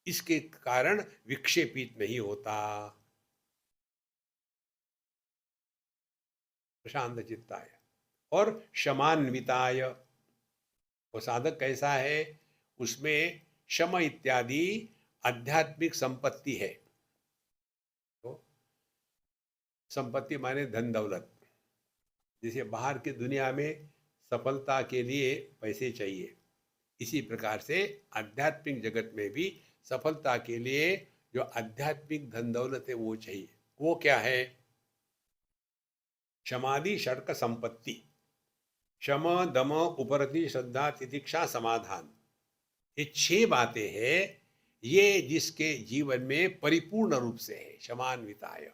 इसके कारण विक्षेपित नहीं होता। प्रशांत चित्ताय। और शमान्विताय, वो साधक कैसा है, उसमें शम इत्यादि आध्यात्मिक संपत्ति है। तो संपत्ति माने धन दौलत। जैसे बाहर की दुनिया में सफलता के लिए पैसे चाहिए, इसी प्रकार से आध्यात्मिक जगत में भी सफलता के लिए जो आध्यात्मिक धन दौलत है वो चाहिए। वो क्या है? क्षमादि षडक संपत्ति। क्षम, दम, उपरति, श्रद्धा, तितिक्षा, समाधान, ये 6 बातें हैं। ये जिसके जीवन में परिपूर्ण रूप से है, क्षमान्विताय।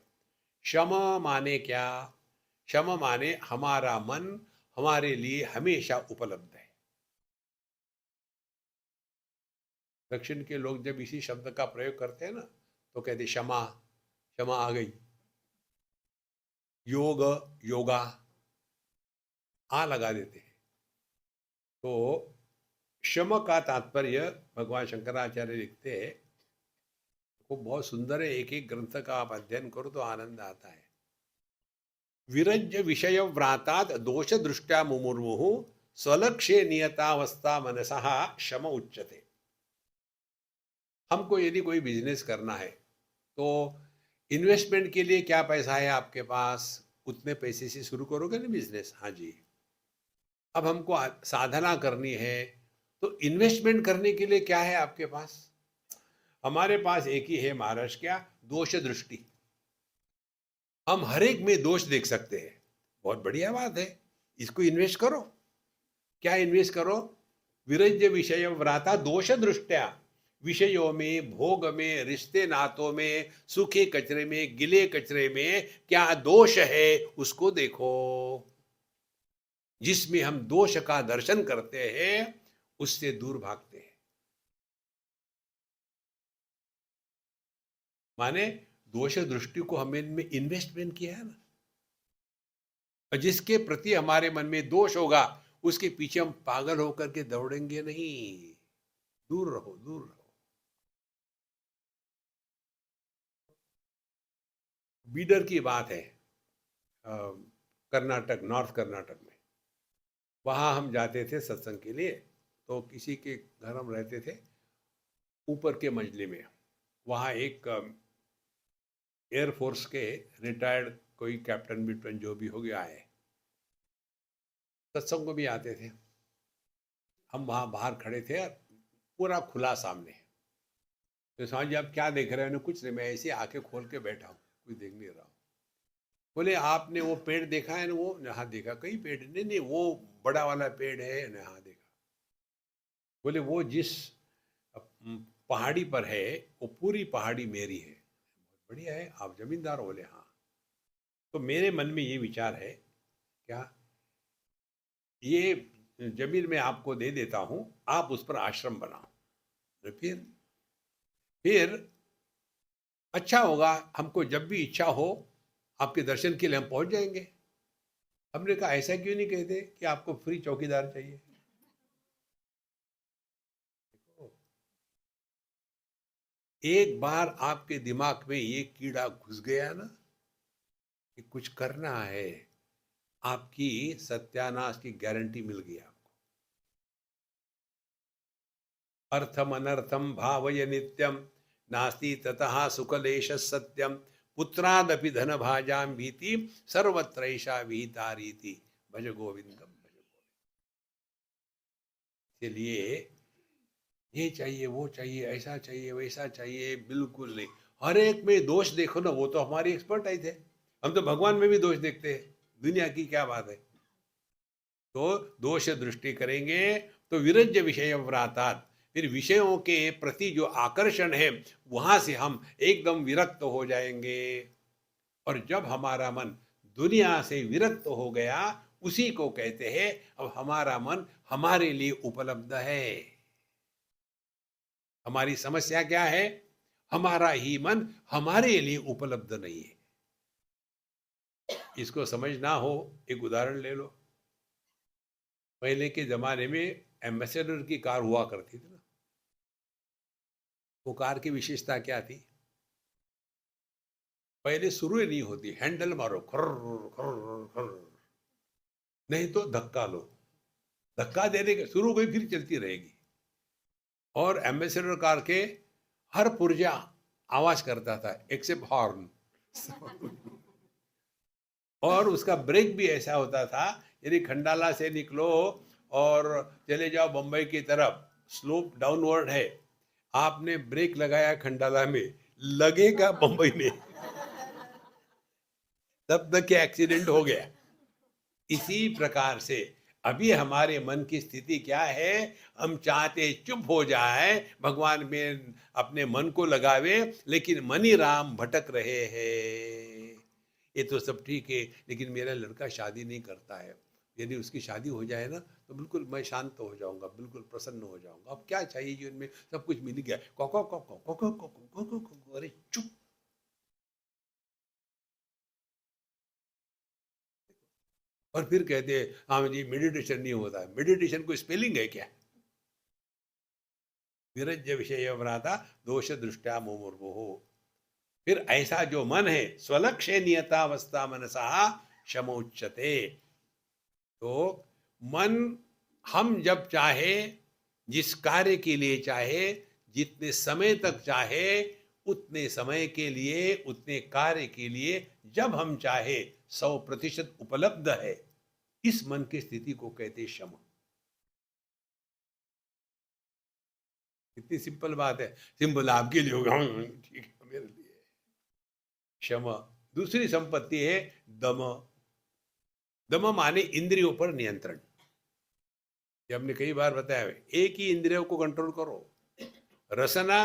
क्षम माने क्या? क्षम माने हमारा मन हमारे लिए हमेशा उपलब्ध है। दक्षिण के लोग जब इसी शब्द का प्रयोग करते हैं ना, तो कहते क्षमा, क्षमा आ गई। योग, योगा, आ लगा देते हैं। तो क्षम का तात्पर्य भगवान शंकराचार्य लिखते हैं, वो बहुत सुंदर है। एक एक ग्रंथ का आप अध्ययन करो तो आनंद आता है। विरज्य विषय व्रातात् दोष दृष्टा मुमुर्मुहु स्वलक्ष्य नियतावस्था मनसः क्षम उच्यते। हमको यदि कोई बिजनेस करना है तो इन्वेस्टमेंट के लिए क्या पैसा है आपके पास, उतने पैसे से शुरू करोगे ना बिजनेस। हाँ जी। अब हमको साधना करनी है तो इन्वेस्टमेंट करने के लिए क्या है आपके पास? हमारे पास एक ही है महाराज, क्या? दोष दृष्टि। हम हर एक में दोष देख सकते हैं। बहुत बढ़िया बात है, इसको इन्वेस्ट करो। क्या इन्वेस्ट करो? विरज्य विषय व्राता दोष दृष्टया। विषयों में, भोग में, रिश्ते नातों में, सूखे कचरे में, गिले कचरे में क्या दोष है उसको देखो। जिसमें हम दोष का दर्शन करते हैं उससे दूर भागते हैं। माने दोष दृष्टि को हमने इन्वेस्टमेंट किया है ना, और जिसके प्रति हमारे मन में दोष होगा उसके पीछे हम पागल होकर के दौड़ेंगे नहीं। दूर रहो, दूर रहो। बीडर की बात है, कर्नाटक, नॉर्थ कर्नाटक में। वहाँ हम जाते थे सत्संग के लिए, तो किसी के घर हम रहते थे ऊपर के मंजिले में। वहाँ एक एयरफोर्स के रिटायर्ड कोई कैप्टन बिप्टन जो भी हो गया है, सत्संग को भी आते थे। हम वहाँ बाहर खड़े थे, पूरा खुला सामने। तो स्वामी जी आप क्या देख रहे हो? कुछ नहीं, मैं ऐसे आंखें खोल के बैठा हूँ, कुछ देख नहीं रहा हूँ। बोले आपने वो पेड़ देखा है ना? वो हाँ देखा। कई पेड़? नहीं नहीं, वो बड़ा वाला पेड़ है ना? हाँ देखा। बोले वो जिस पहाड़ी पर है वो पूरी पहाड़ी मेरी है। बहुत बढ़िया है, आप जमींदार हो? बोले हाँ। तो मेरे मन में ये विचार है, क्या ये जमीन मैं आपको दे देता हूँ, आप उस पर आश्रम बनाओ। तो फिर अच्छा होगा, हमको जब भी इच्छा हो आपके दर्शन के लिए हम पहुंच जाएंगे। हमने कहा ऐसा क्यों नहीं कहते कि आपको फ्री चौकीदार चाहिए? एक बार आपके दिमाग में ये कीड़ा घुस गया ना कि कुछ करना है, आपकी सत्यानाश की गारंटी मिल गई आपको। अर्थम अनर्थम भावय नित्यम नास्ति ततः सुखलेश सत्यम पुत्रादपि धन भाजाम भीति सर्वत्रैषा विहिता रीति भज गोविंदम भज गोविंद। इसलिए ये चाहिए, वो चाहिए, ऐसा चाहिए, वैसा चाहिए, बिल्कुल नहीं। हर एक में दोष देखो ना, वो तो हमारी एक्सपर्ट आई थे। हम तो भगवान में भी दोष देखते हैं, दुनिया की क्या बात है। तो दोष दृष्टि करेंगे तो विरज्य विषय व्रातात, फिर विषयों के प्रति जो आकर्षण है वहां से हम एकदम विरक्त हो जाएंगे। और जब हमारा मन दुनिया से विरक्त हो गया, उसी को कहते हैं अब हमारा मन हमारे लिए उपलब्ध है। हमारी समस्या क्या है? हमारा ही मन हमारे लिए उपलब्ध नहीं है। इसको समझना हो, एक उदाहरण ले लो। पहले के जमाने में एम्बेसडर की कार हुआ करती थी ना। वो कार की विशेषता क्या थी? पहले शुरू ही नहीं होती, हैंडल मारो खर खर खर, नहीं तो धक्का लो। धक्का देने के शुरू हो गई फिर चलती रहेगी। और एम्बेसडर कार के हर पुर्जा आवाज करता था एक्सेप्ट हॉर्न। और उसका ब्रेक भी ऐसा होता था, यदि खंडाला से निकलो और चले जाओ बंबई की तरफ, स्लोप डाउनवर्ड है, आपने ब्रेक लगाया खंडाला में, लगेगा बंबई में। तब तक के एक्सीडेंट हो गया। इसी प्रकार से अभी हमारे मन की स्थिति क्या है, हम चाहते चुप हो जाए, भगवान में अपने मन को लगावे, लेकिन मनी राम भटक रहे हैं। ये तो सब ठीक है, लेकिन मेरा लड़का शादी नहीं करता है, यदि उसकी शादी हो जाए ना तो बिल्कुल मैं शांत हो जाऊंगा, बिल्कुल प्रसन्न हो जाऊंगा। अब क्या चाहिए जीवन में, सब कुछ मिल गया। Coco Coco Coco Coco Coco, अरे चुप। और फिर कहते हैं हाँ जी मेडिटेशन नहीं होता है। मेडिटेशन को स्पेलिंग है क्या? विरज्य विषय व्राता दोष दृष्टा मुमुर्मुहु। फिर ऐसा जो मन है, स्वलक्ष्य नियतावस्था मनसा शमोच्यते। तो मन हम जब चाहे, जिस कार्य के लिए चाहे, जितने समय तक चाहे, उतने समय के लिए, उतने कार्य के लिए जब हम चाहे 100% उपलब्ध है। इस मन की स्थिति को कहते शम। इतनी सिंपल बात है। सिंपल आपके लिए होगा, ठीक है मेरे लिए। क्षम। दूसरी संपत्ति है दम। दम माने इंद्रियों पर नियंत्रण। ये हमने कई बार बताया है, एक ही इंद्रियों को कंट्रोल करो, रसना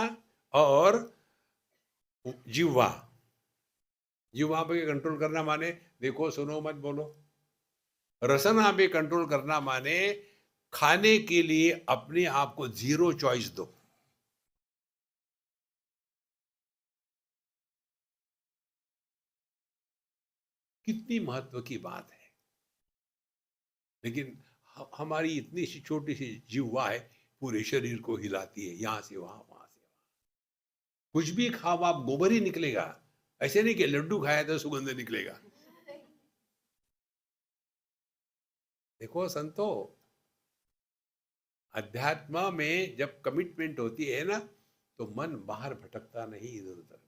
और जिह्वा। जिह्वा पे कंट्रोल करना माने देखो सुनो मत बोलो। रसना पे कंट्रोल करना माने खाने के लिए अपने आप को 0 चॉइस दो। कितनी महत्व की बात है। लेकिन हमारी इतनी सी छोटी सी जिह्वा है, पूरे शरीर को हिलाती है, यहां से वहां, वहां से वहां। कुछ भी खाओ आप, गोबर ही निकलेगा। ऐसे नहीं कि लड्डू खाया तो सुगंध निकलेगा। देखो संतो, अध्यात्म में जब कमिटमेंट होती है ना, तो मन बाहर भटकता नहीं इधर उधर में।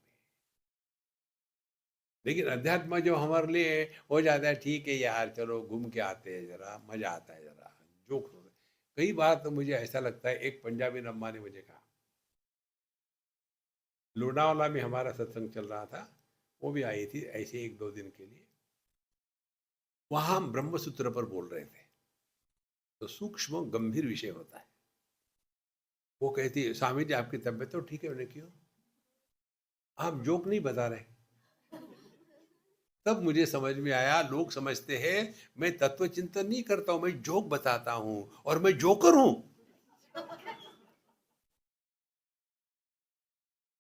लेकिन अध्यात्म जो हमारे लिए हो जाता है, ठीक है यार चलो घूम के आते हैं, जरा मजा आता है, जरा जोक होते हैं। कई बार तो मुझे ऐसा लगता है, एक पंजाबी नम्मा ने मुझे कहा, लोनावाला में हमारा सत्संग चल रहा था, वो भी आई थी ऐसे 1-2 दिन के लिए। वहां हम ब्रह्मसूत्र पर बोल रहे थे, तो सूक्ष्म गंभीर विषय होता है। वो कहती है स्वामी जी आपकी तबीयत तो ठीक है? उन्हें क्यों, आप जोक नहीं बता रहे। तब मुझे समझ में आया, लोग समझते हैं मैं तत्व चिंतन नहीं करता हूं, मैं जोक बताता हूं और मैं जोकर हूं।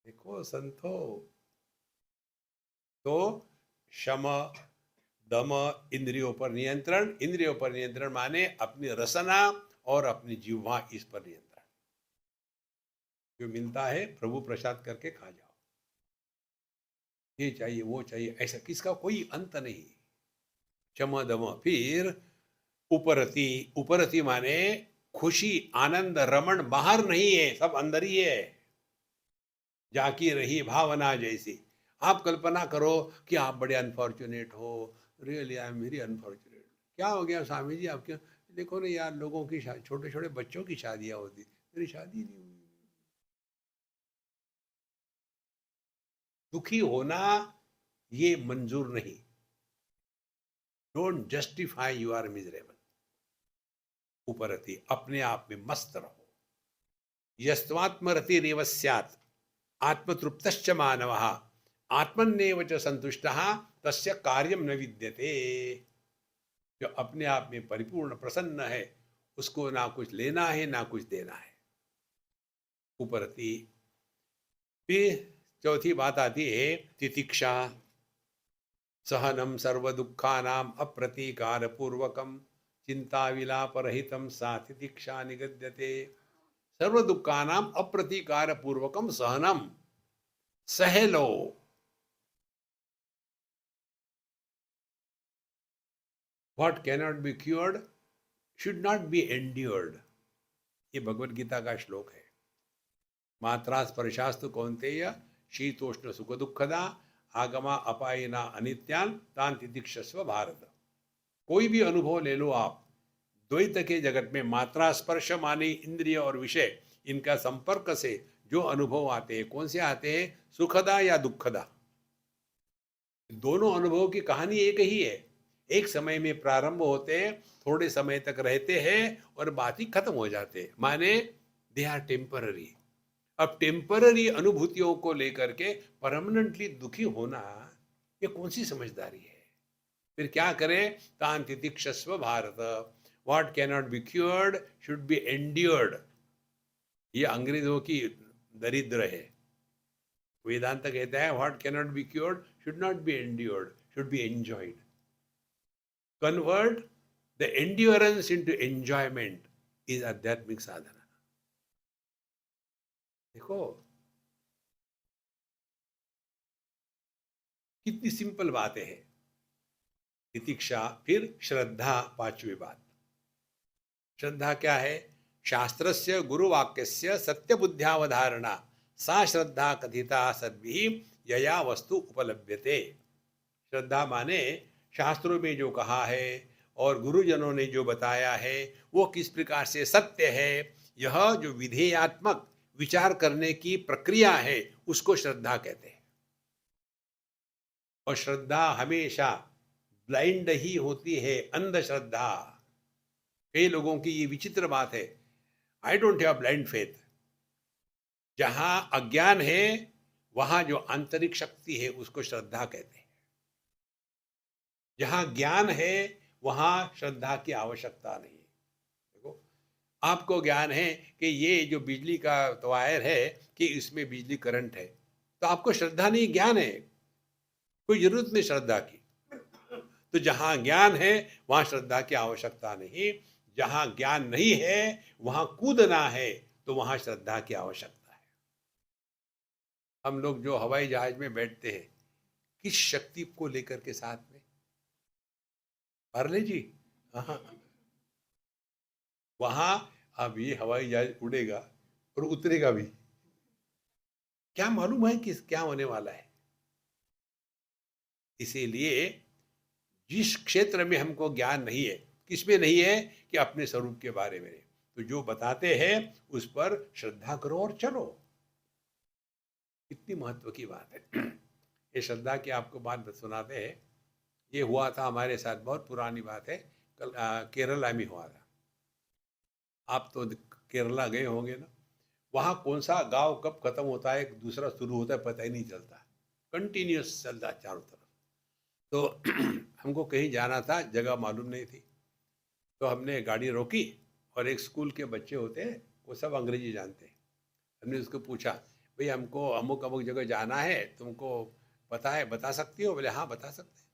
देखो संतो, तो शम, दम, इंद्रियों पर नियंत्रण। इंद्रियों पर नियंत्रण माने अपनी रसना और अपनी जिह्वा, इस पर नियंत्रण। जो मिलता है प्रभु प्रसाद करके खा जाओ, ये चाहिए वो चाहिए, ऐसा किसका कोई अंत नहीं। शम दम। फिर उपरति। उपरति माने खुशी, आनंद, रमण बाहर नहीं है, सब अंदर ही है। जाकी रही भावना जैसी। आप कल्पना करो कि आप बड़े अनफॉर्चुनेट हो, really I am very unfortunate. क्या हो गया स्वामी जी आपके? देखो ना यार, लोगों की छोटे छोटे बच्चों की शादियां होती, मेरी शादी नहीं हुई। दुखी होना ये मंजूर नहीं। Don't justify you are miserable. उपरति, अपने आप में मस्त रहो। यस्त्वात्मरतिरेव स्यात् आत्मतृप्तश्च मानवः आत्मन्नेव च संतुष्टः तस्य कार्यम न विद्यते। जो अपने आप में परिपूर्ण प्रसन्न है, उसको ना कुछ लेना है ना कुछ देना है। उपरति। फिर चौथी बात आती है तितिक्षा। सहनम सर्व दुखानाम अप्रतीकार पूर्वकम चिंता विलाप रहितम सा तितिक्षा निगद्यते। सर्व दुखानाम अप्रतीकार पूर्वकम सहनम, सह लो। What cannot be cured should not be endured, ये भगवत गीता का श्लोक है। मात्रा स्पर्शास्तु कौन्तेय शीतोष्ण सुख दुखदा आगमा अपायिना अनित्यान तान तितिक्षस्व भारत। कोई भी अनुभव ले लो आप, द्वैत के जगत में मात्रा स्पर्श माने इंद्रिय और विषय, इनका संपर्क से जो अनुभव आते हैं, कौन से आते हैं, सुखदा या दुखदा। दोनों अनुभव की कहानी एक ही है। एक समय में प्रारंभ होते हैं, थोड़े समय तक रहते हैं और बात ही खत्म हो जाते हैं, माने दे आर टेम्पररी। अब टेम्पररी अनुभूतियों को लेकर के परमानेंटली दुखी होना, ये कौन सी समझदारी है? फिर क्या करें? तान तितिक्षस्व Bharata, what cannot be cured should be endured. ये अंग्रेजों की दरिद्र है। वेदांत कहता है what cannot be cured should not be endured, should be enjoyed. Convert the endurance into enjoyment is आध्यात्मिक साधना। देखो कितनी सिंपल बातें हैं। तितिक्षा, फिर श्रद्धा, पांचवी बात। श्रद्धा क्या है? शास्त्रस्य गुरुवाक्यस्य सत्यबुद्ध्यावधारणा सा श्रद्धा कथिता सद्भिः यया वस्तु उपलभ्यते। श्रद्धा माने शास्त्रों में जो कहा है और गुरुजनों ने जो बताया है वो किस प्रकार से सत्य है, यह जो विधेयात्मक विचार करने की प्रक्रिया है उसको श्रद्धा कहते हैं। और श्रद्धा हमेशा ब्लाइंड ही होती है, अंधश्रद्धा। कई लोगों की ये विचित्र बात है, I don't have blind faith. जहां अज्ञान है वहां जो आंतरिक शक्ति है उसको श्रद्धा कहते हैं। जहां ज्ञान है वहां श्रद्धा की आवश्यकता नहीं। देखो, आपको ज्ञान है कि ये जो बिजली का वायर है कि इसमें बिजली करंट है, तो आपको श्रद्धा नहीं, ज्ञान है, कोई जरूरत नहीं श्रद्धा की। तो जहां ज्ञान है वहां श्रद्धा की आवश्यकता नहीं। जहां ज्ञान नहीं है वहां कूदना है, तो वहां श्रद्धा की आवश्यकता है। हम लोग जो हवाई जहाज में बैठते हैं, किस शक्ति को लेकर के साथ में? पार्ले जी, हाँ, वहां अब ये हवाई जहाज उड़ेगा और उतरेगा भी, क्या मालूम है किस क्या होने वाला है। इसीलिए जिस क्षेत्र में हमको ज्ञान नहीं है, किसमें नहीं है कि अपने स्वरूप के बारे में, तो जो बताते हैं उस पर श्रद्धा करो और चलो। कितनी महत्व की बात है। ये श्रद्धा की आपको बात सुनाते हैं। ये हुआ था हमारे साथ, बहुत पुरानी बात है, कल केरला में हुआ था। आप तो केरला गए होंगे ना, वहाँ कौन सा गांव कब खत्म होता है दूसरा शुरू होता है पता ही नहीं चलता, कंटिन्यूस चलता है चारों तरफ। तो हमको कहीं जाना था, जगह मालूम नहीं थी, तो हमने गाड़ी रोकी और एक स्कूल के बच्चे होते हैं, वो सब अंग्रेजी जानते हैं। हमने उसको पूछा, भाई हमको अमुक अमुक जगह जाना है, तुमको पता है, बता सकती हो? बोले हाँ बता सकते हैं।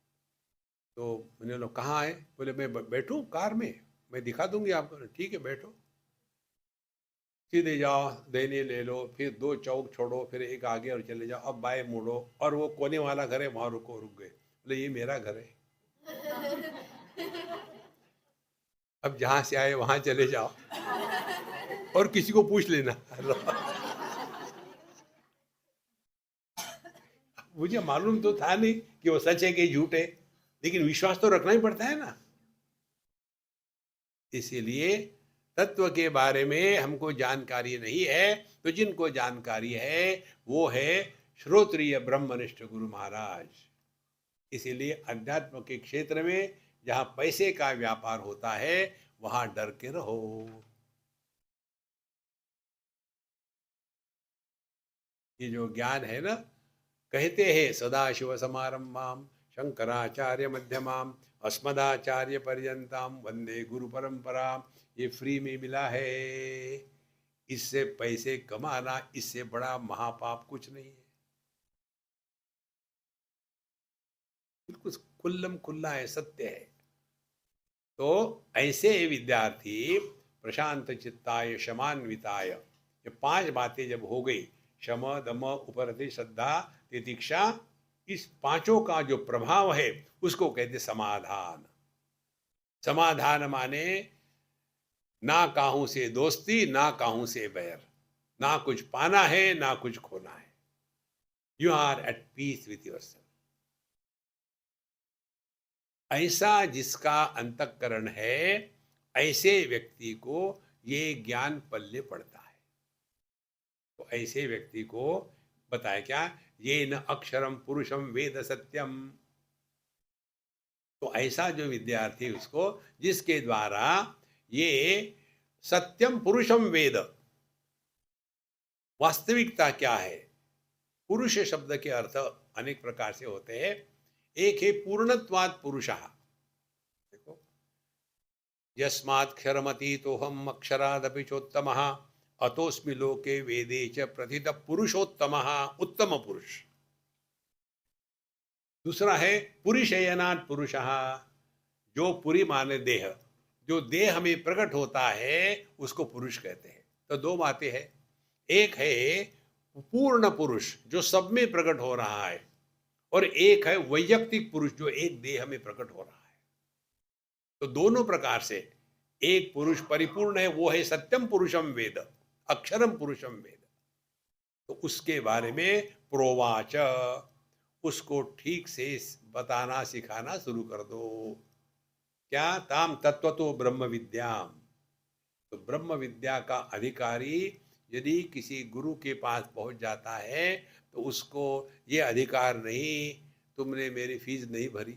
तो उन्हें लोग कहाँ आए? बोले मैं बैठूँ कार में, मैं दिखा दूंगी आपको। ठीक है बैठो, सीधे जाओ, देने ले लो, फिर 2 चौक छोड़ो, फिर एक आगे और चले जाओ, अब बाएं मुड़ो, और वो कोने वाला घर है वहाँ रुको। रुक गए, बोले ये मेरा घर है, अब जहाँ से आए वहाँ चले जाओ और किसी को पूछ लेना। मुझे मालूम तो था नहीं कि वो सच है कि झूठ है, लेकिन विश्वास तो रखना ही पड़ता है ना। इसीलिए तत्व के बारे में हमको जानकारी नहीं है, तो जिनको जानकारी है वो है श्रोत्रिय ब्रह्मनिष्ठ गुरु महाराज। इसीलिए अध्यात्म के क्षेत्र में जहां पैसे का व्यापार होता है वहां डर के रहो। ये जो ज्ञान है ना, कहते हैं सदाशिव समारंभाम शंकराचार्य मध्यमाम अस्मदाचार्य पर्यंताम वंदे गुरु परंपरा। ये फ्री में मिला है, इससे पैसे कमाना, इससे बड़ा महापाप कुछ नहीं है। बिल्कुल खुल्लम खुल्ला है, सत्य है। तो ऐसे विद्यार्थी प्रशांत चित्ताय शमान्विताय, ये 5 बातें जब हो गई, शम दम उपरति श्रद्धा तितिक्षा, इस 5 का जो प्रभाव है उसको कहते समाधान। समाधान माने ना काहू से दोस्ती, ना काहू से बैर, ना कुछ पाना है ना कुछ खोना है। You are at peace with yourself. ऐसा जिसका अंतःकरण है, ऐसे व्यक्ति को ये ज्ञान पल्ले पड़ता है। तो ऐसे व्यक्ति को बताया क्या, ये न अक्षरम पुरुषम वेद सत्यम। तो ऐसा जो विद्यार्थी उसको, जिसके द्वारा ये सत्यम पुरुषम वेद, वास्तविकता क्या है। पुरुष शब्द के अर्थ अनेक प्रकार से होते हैं। एक है पूर्णत्वात् पुरुषः। देखो, यस्मात्क्षरमतीतोऽहम् अक्षरादपि चोत्तमः अतोऽस्मि लोके वेदे च प्रथितः पुरुषोत्तमः, उत्तम पुरुष। दूसरा है पुरीशयनात् पुरुषः, जो पुरी माने देह, जो देह में प्रकट होता है उसको पुरुष कहते हैं। तो दो बातें हैं, एक है पूर्ण पुरुष जो सब में प्रकट हो रहा है, और एक है वैयक्तिक पुरुष जो एक देह में प्रकट हो रहा है। तो दोनों प्रकार से एक पुरुष परिपूर्ण है, वो है सत्यम पुरुषम वेद, अक्षरम पुरुषम वेद। तो उसके बारे में प्रोवाच, उसको ठीक से बताना सिखाना शुरू कर दो। क्या, ताम तत्वतो ब्रह्म विद्याम। तो ब्रह्म विद्या का अधिकारी यदि किसी गुरु के पास पहुंच जाता है तो उसको ये अधिकार नहीं, तुमने मेरी फीस नहीं भरी,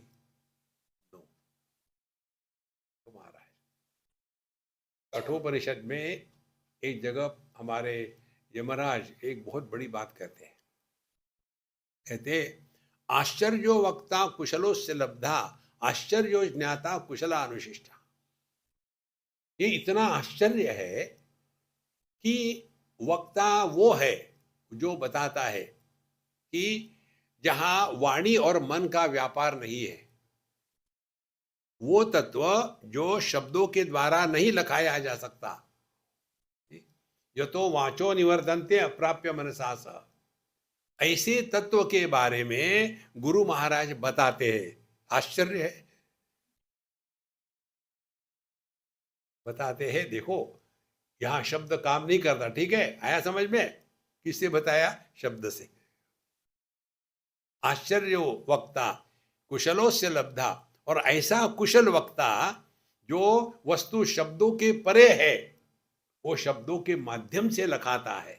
नो, तुम्हारा है। कठोपनिषद में एक जगह हमारे यमराज एक बहुत बड़ी बात कहते हैं। कहते, आश्चर्यो वक्ता कुशलोस्य लब्धा, आश्चर्यो ज्ञाता कुशलानुशिष्टा। ये इतना आश्चर्य है कि वक्ता वो है जो बताता है कि जहां वाणी और मन का व्यापार नहीं है, वो तत्व जो शब्दों के द्वारा नहीं लखाया जा सकता। यतो वाचो निवर्तन्ते अप्राप्य मनसा सह, ऐसे तत्व के बारे में गुरु महाराज बताते हैं। आश्चर्य है, बताते हैं। देखो, यहां शब्द काम नहीं करता, ठीक है, आया समझ में? किससे बताया? शब्द से। आश्चर्यो वक्ता कुशलोस्य लब्धा, और ऐसा कुशल वक्ता जो वस्तु शब्दों के परे है, वो शब्दों के माध्यम से लखाता है।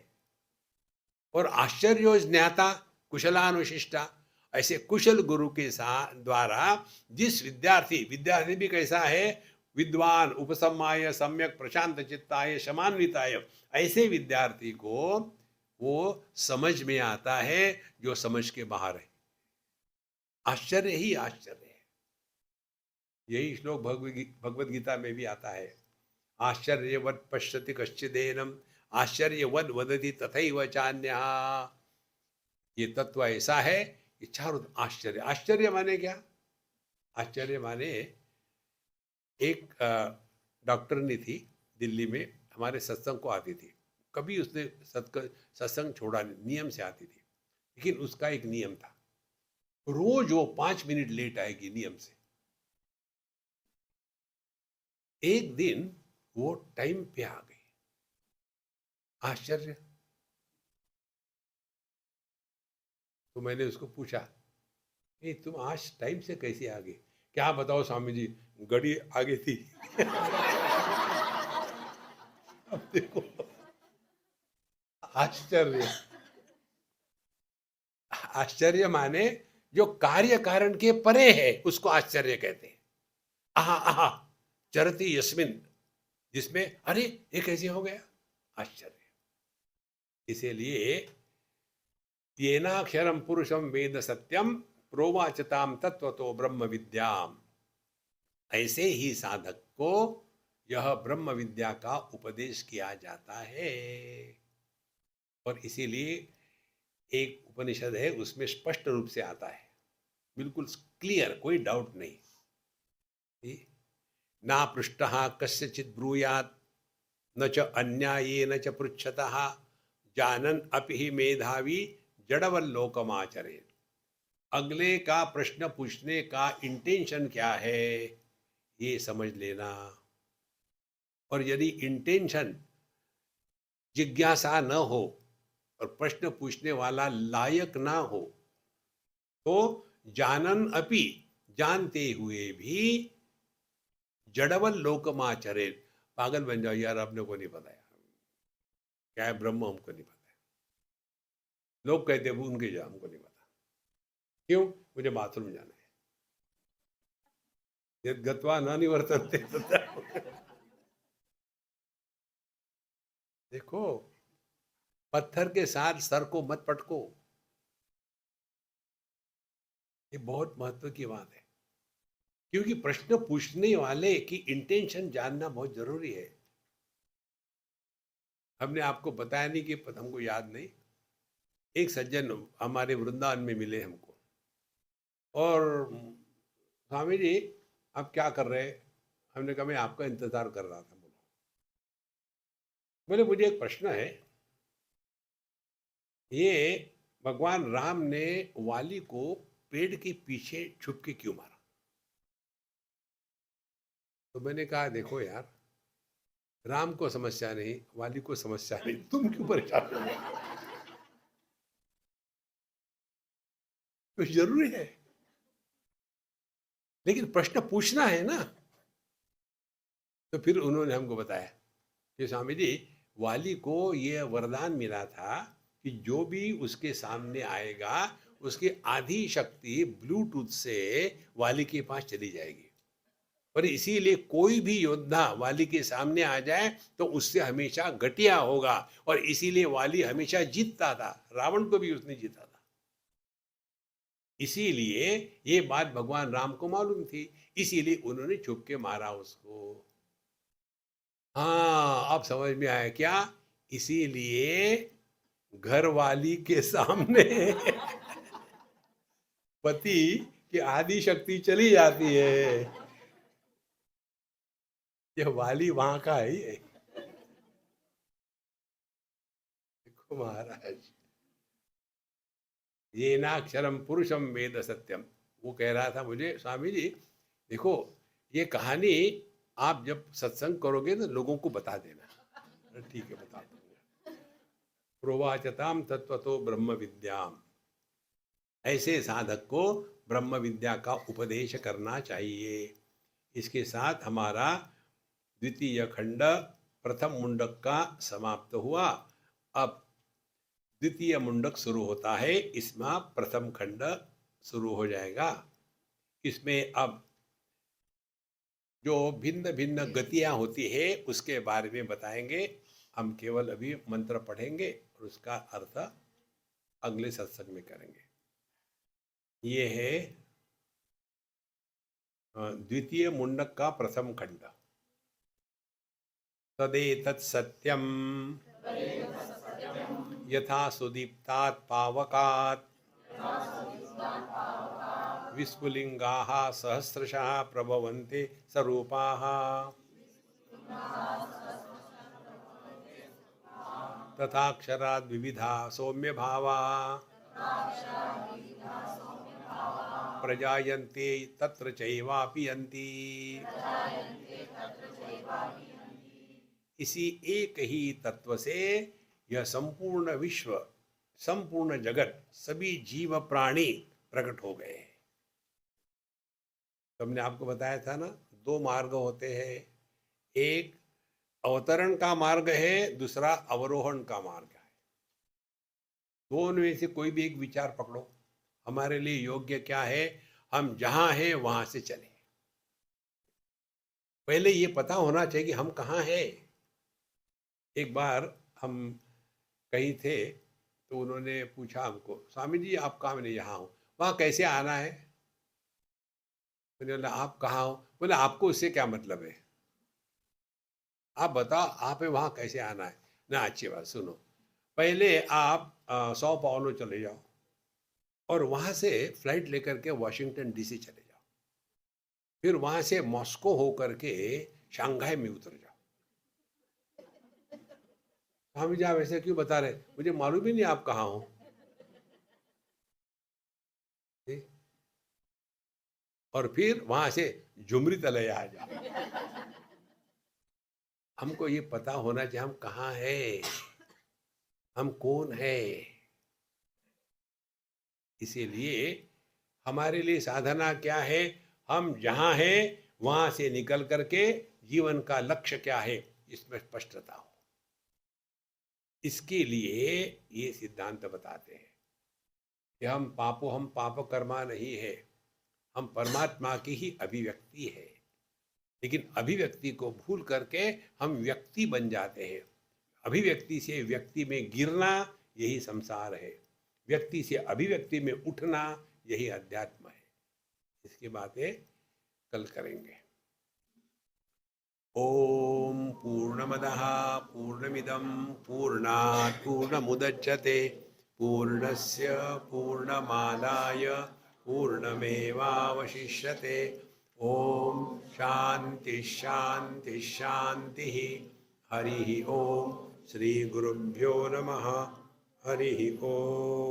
और आश्चर्यो ज्ञाता कुशलानुशिष्टा, ऐसे कुशल गुरु के साथ द्वारा जिस विद्यार्थी भी कैसा है, विद्वान, उपसम्माय, सम्यक प्रशांत चित्ताय, समान्विताय, ऐसे विद्यार्थी को वो समझ में आता है जो समझ के बाहर है। आश्चर्य ही आश्चर्य है। यही श्लोक भगवद गीता में भी आता है, आश्चर्यवत् पश्यति कश्चिदेनम आश्चर्यवद वदति तथैव चान्यः। ये तत्व ऐसा है कि चारों आश्चर्य। आश्चर्य माने क्या? आश्चर्य माने, एक डॉक्टरनी थी दिल्ली में, हमारे सत्संग को आती थी। कभी उसने सत्संग छोड़ा नहीं, नियम से आती थी। लेकिन उसका एक नियम था, रोज वो 5 मिनट लेट आएगी नियम से। एक दिन वो टाइम पे आ गई। आश्चर्य। तो मैंने उसको पूछा, ए तुम आज टाइम से कैसे आ गए? क्या बताओ स्वामी जी, घड़ी आगे थी। अब देखो, आश्चर्य। आश्चर्य माने जो कार्य कारण के परे है उसको आश्चर्य कहते हैं। आहा आहा चरति यस्मिन, जिसमें अरे ये कैसे हो गया, आश्चर्य। इसीलिए येनाक्षरम पुरुषम वेद सत्यम प्रोवाचताम तत्वतो ब्रह्म विद्याम, ऐसे ही साधक को यह ब्रह्म विद्या का उपदेश किया जाता है। और इसीलिए एक उपनिषद है, उसमें स्पष्ट रूप से आता है, बिल्कुल क्लियर, कोई डाउट नहीं। ना पृष्ठः कस्यचित् ब्रूयात् न च अन्यायेन च पृच्छतः जानन अपि ही मेधावी जड़वल्लोकमाचरेत्। अगले का प्रश्न पूछने का इंटेंशन क्या है, ये समझ लेना। और यदि इंटेंशन जिज्ञासा न हो और प्रश्न पूछने वाला लायक ना हो तो जानन अपि, जानते हुए भी जड़वल लोकमाचरे, पागल बन जाओ यार, अपने को नहीं पता यार क्या है ब्रह्म, हमको नहीं पता है। लोग कहते हैं उनके जा, हमको नहीं पता। क्यों? मुझे बाथरूम जाना है। यद गत्वा न निवर्तन्ते तथा। देखो, पत्थर के साथ सर को मत पटको, ये बहुत महत्व की बात है। क्योंकि प्रश्न पूछने वाले की इंटेंशन जानना बहुत जरूरी है। हमने आपको बताया नहीं कि हमको याद नहीं, एक सज्जन हमारे वृंदावन में मिले हमको, और स्वामी जी आप क्या कर रहे हैं? हमने कहा मैं आपका इंतजार कर रहा था। बोले मुझे एक प्रश्न है, ये भगवान राम ने वाली को पेड़ के पीछे छुप के क्यों मारा? तो मैंने कहा देखो यार, राम को समस्या नहीं, वाली को समस्या नहीं, तुम क्यों परेशान हो? कुछ जरूरी है, लेकिन प्रश्न पूछना है ना। तो फिर उन्होंने हमको बताया कि स्वामी जी, वाली को ये वरदान मिला था कि जो भी उसके सामने आएगा उसकी आधी शक्ति ब्लूटूथ से वाली के पास चली जाएगी, और इसीलिए कोई भी योद्धा वाली के सामने आ जाए तो उससे हमेशा घटिया होगा, और इसीलिए वाली हमेशा जीतता था, रावण को भी उसने जीता था। इसीलिए ये बात भगवान राम को मालूम थी, इसीलिए उन्होंने छुप के मारा उसको। हाँ, अब समझ में आया क्या? इसीलिए घर वाली के सामने पति की आदि शक्ति चली जाती है। ये वाली वहां का है ये। देखो महाराज, ये नाक्षरम पुरुषम वेद सत्यम, वो कह रहा था मुझे, स्वामी जी देखो ये कहानी आप जब सत्संग करोगे तो लोगों को बता देना। ठीक है, बता दूंगा। प्रोवाचताम तत्वतो ब्रह्म विद्याम, ऐसे साधक को ब्रह्म विद्या का उपदेश करना चाहिए। इसके साथ हमारा द्वितीय खंड प्रथम मुंडक का समाप्त हुआ। अब द्वितीय मुंडक शुरू होता है, इसमें प्रथम खंड शुरू हो जाएगा। इसमें अब जो भिन्न भिन्न गतियां होती है उसके बारे में बताएंगे। हम केवल अभी मंत्र पढ़ेंगे और उसका अर्थ अगले सत्संग में करेंगे। ये है द्वितीय मुंडक का प्रथम खंड। तदेतत् सत्यम यथा सुदीप्तात् पावकात् विस्फुलिंगाः सहस्रशः प्रभवन्ते स्वरूपाः तथाक्षराद् विविधा सौम्य भावा प्रजायन्ते तत्र चैवापि यन्ति। इसी एक ही तत्व से यह संपूर्ण विश्व, संपूर्ण जगत, सभी जीव प्राणी प्रकट हो गए। तो हमने आपको बताया था ना, दो मार्ग होते हैं, एक अवतरण का मार्ग है, दूसरा अवरोहण का मार्ग है। दोनों में से कोई भी एक विचार पकड़ो, हमारे लिए योग्य क्या है, हम जहां हैं वहां से चले। पहले ये पता होना चाहिए कि हम कहाँ हैं। एक बार हम कहीं थे तो उन्होंने पूछा हमको, स्वामी जी आप कहाँ? मैंने यहाँ हूँ। वहाँ कैसे आना है? मैंने बोला आप कहाँ हो? बोले आपको उससे क्या मतलब है, आप बताओ आप वहाँ कैसे आना है। ना, अच्छी बात सुनो, पहले आप 100 पाउलो चले जाओ और वहाँ से फ्लाइट लेकर के वाशिंगटन डीसी चले जाओ, फिर वहाँ से मॉस्को होकर के शंघाई में उतर जाओ। स्वामी जी आप ऐसे क्यों बता रहे? मुझे मालूम ही नहीं आप कहाँ हो। और फिर वहां से झुमरी तले आ जाओ। हमको ये पता होना चाहिए हम कहाँ हैं, हम कौन है। इसीलिए हमारे लिए साधना क्या है, हम जहां हैं वहां से निकल करके जीवन का लक्ष्य क्या है इसमें स्पष्टता हो। इसके लिए ये सिद्धांत बताते हैं कि हम पाप कर्मा नहीं है, हम परमात्मा की ही अभिव्यक्ति है। लेकिन अभिव्यक्ति को भूल करके हम व्यक्ति बन जाते हैं। अभिव्यक्ति से व्यक्ति में गिरना यही संसार है, व्यक्ति से अभिव्यक्ति में उठना यही अध्यात्म है। इसकी बातें कल करेंगे। ओम पूर्णमदः पूर्णमिदं पूर्णात् पूर्णमुदच्यते पूर्णस्य पूर्णमादाय पूर्णमेवावशिष्यते। ओम शांति शांति शांति। हरि ओम। श्री गुरुभ्यो नमः। हरि ओम।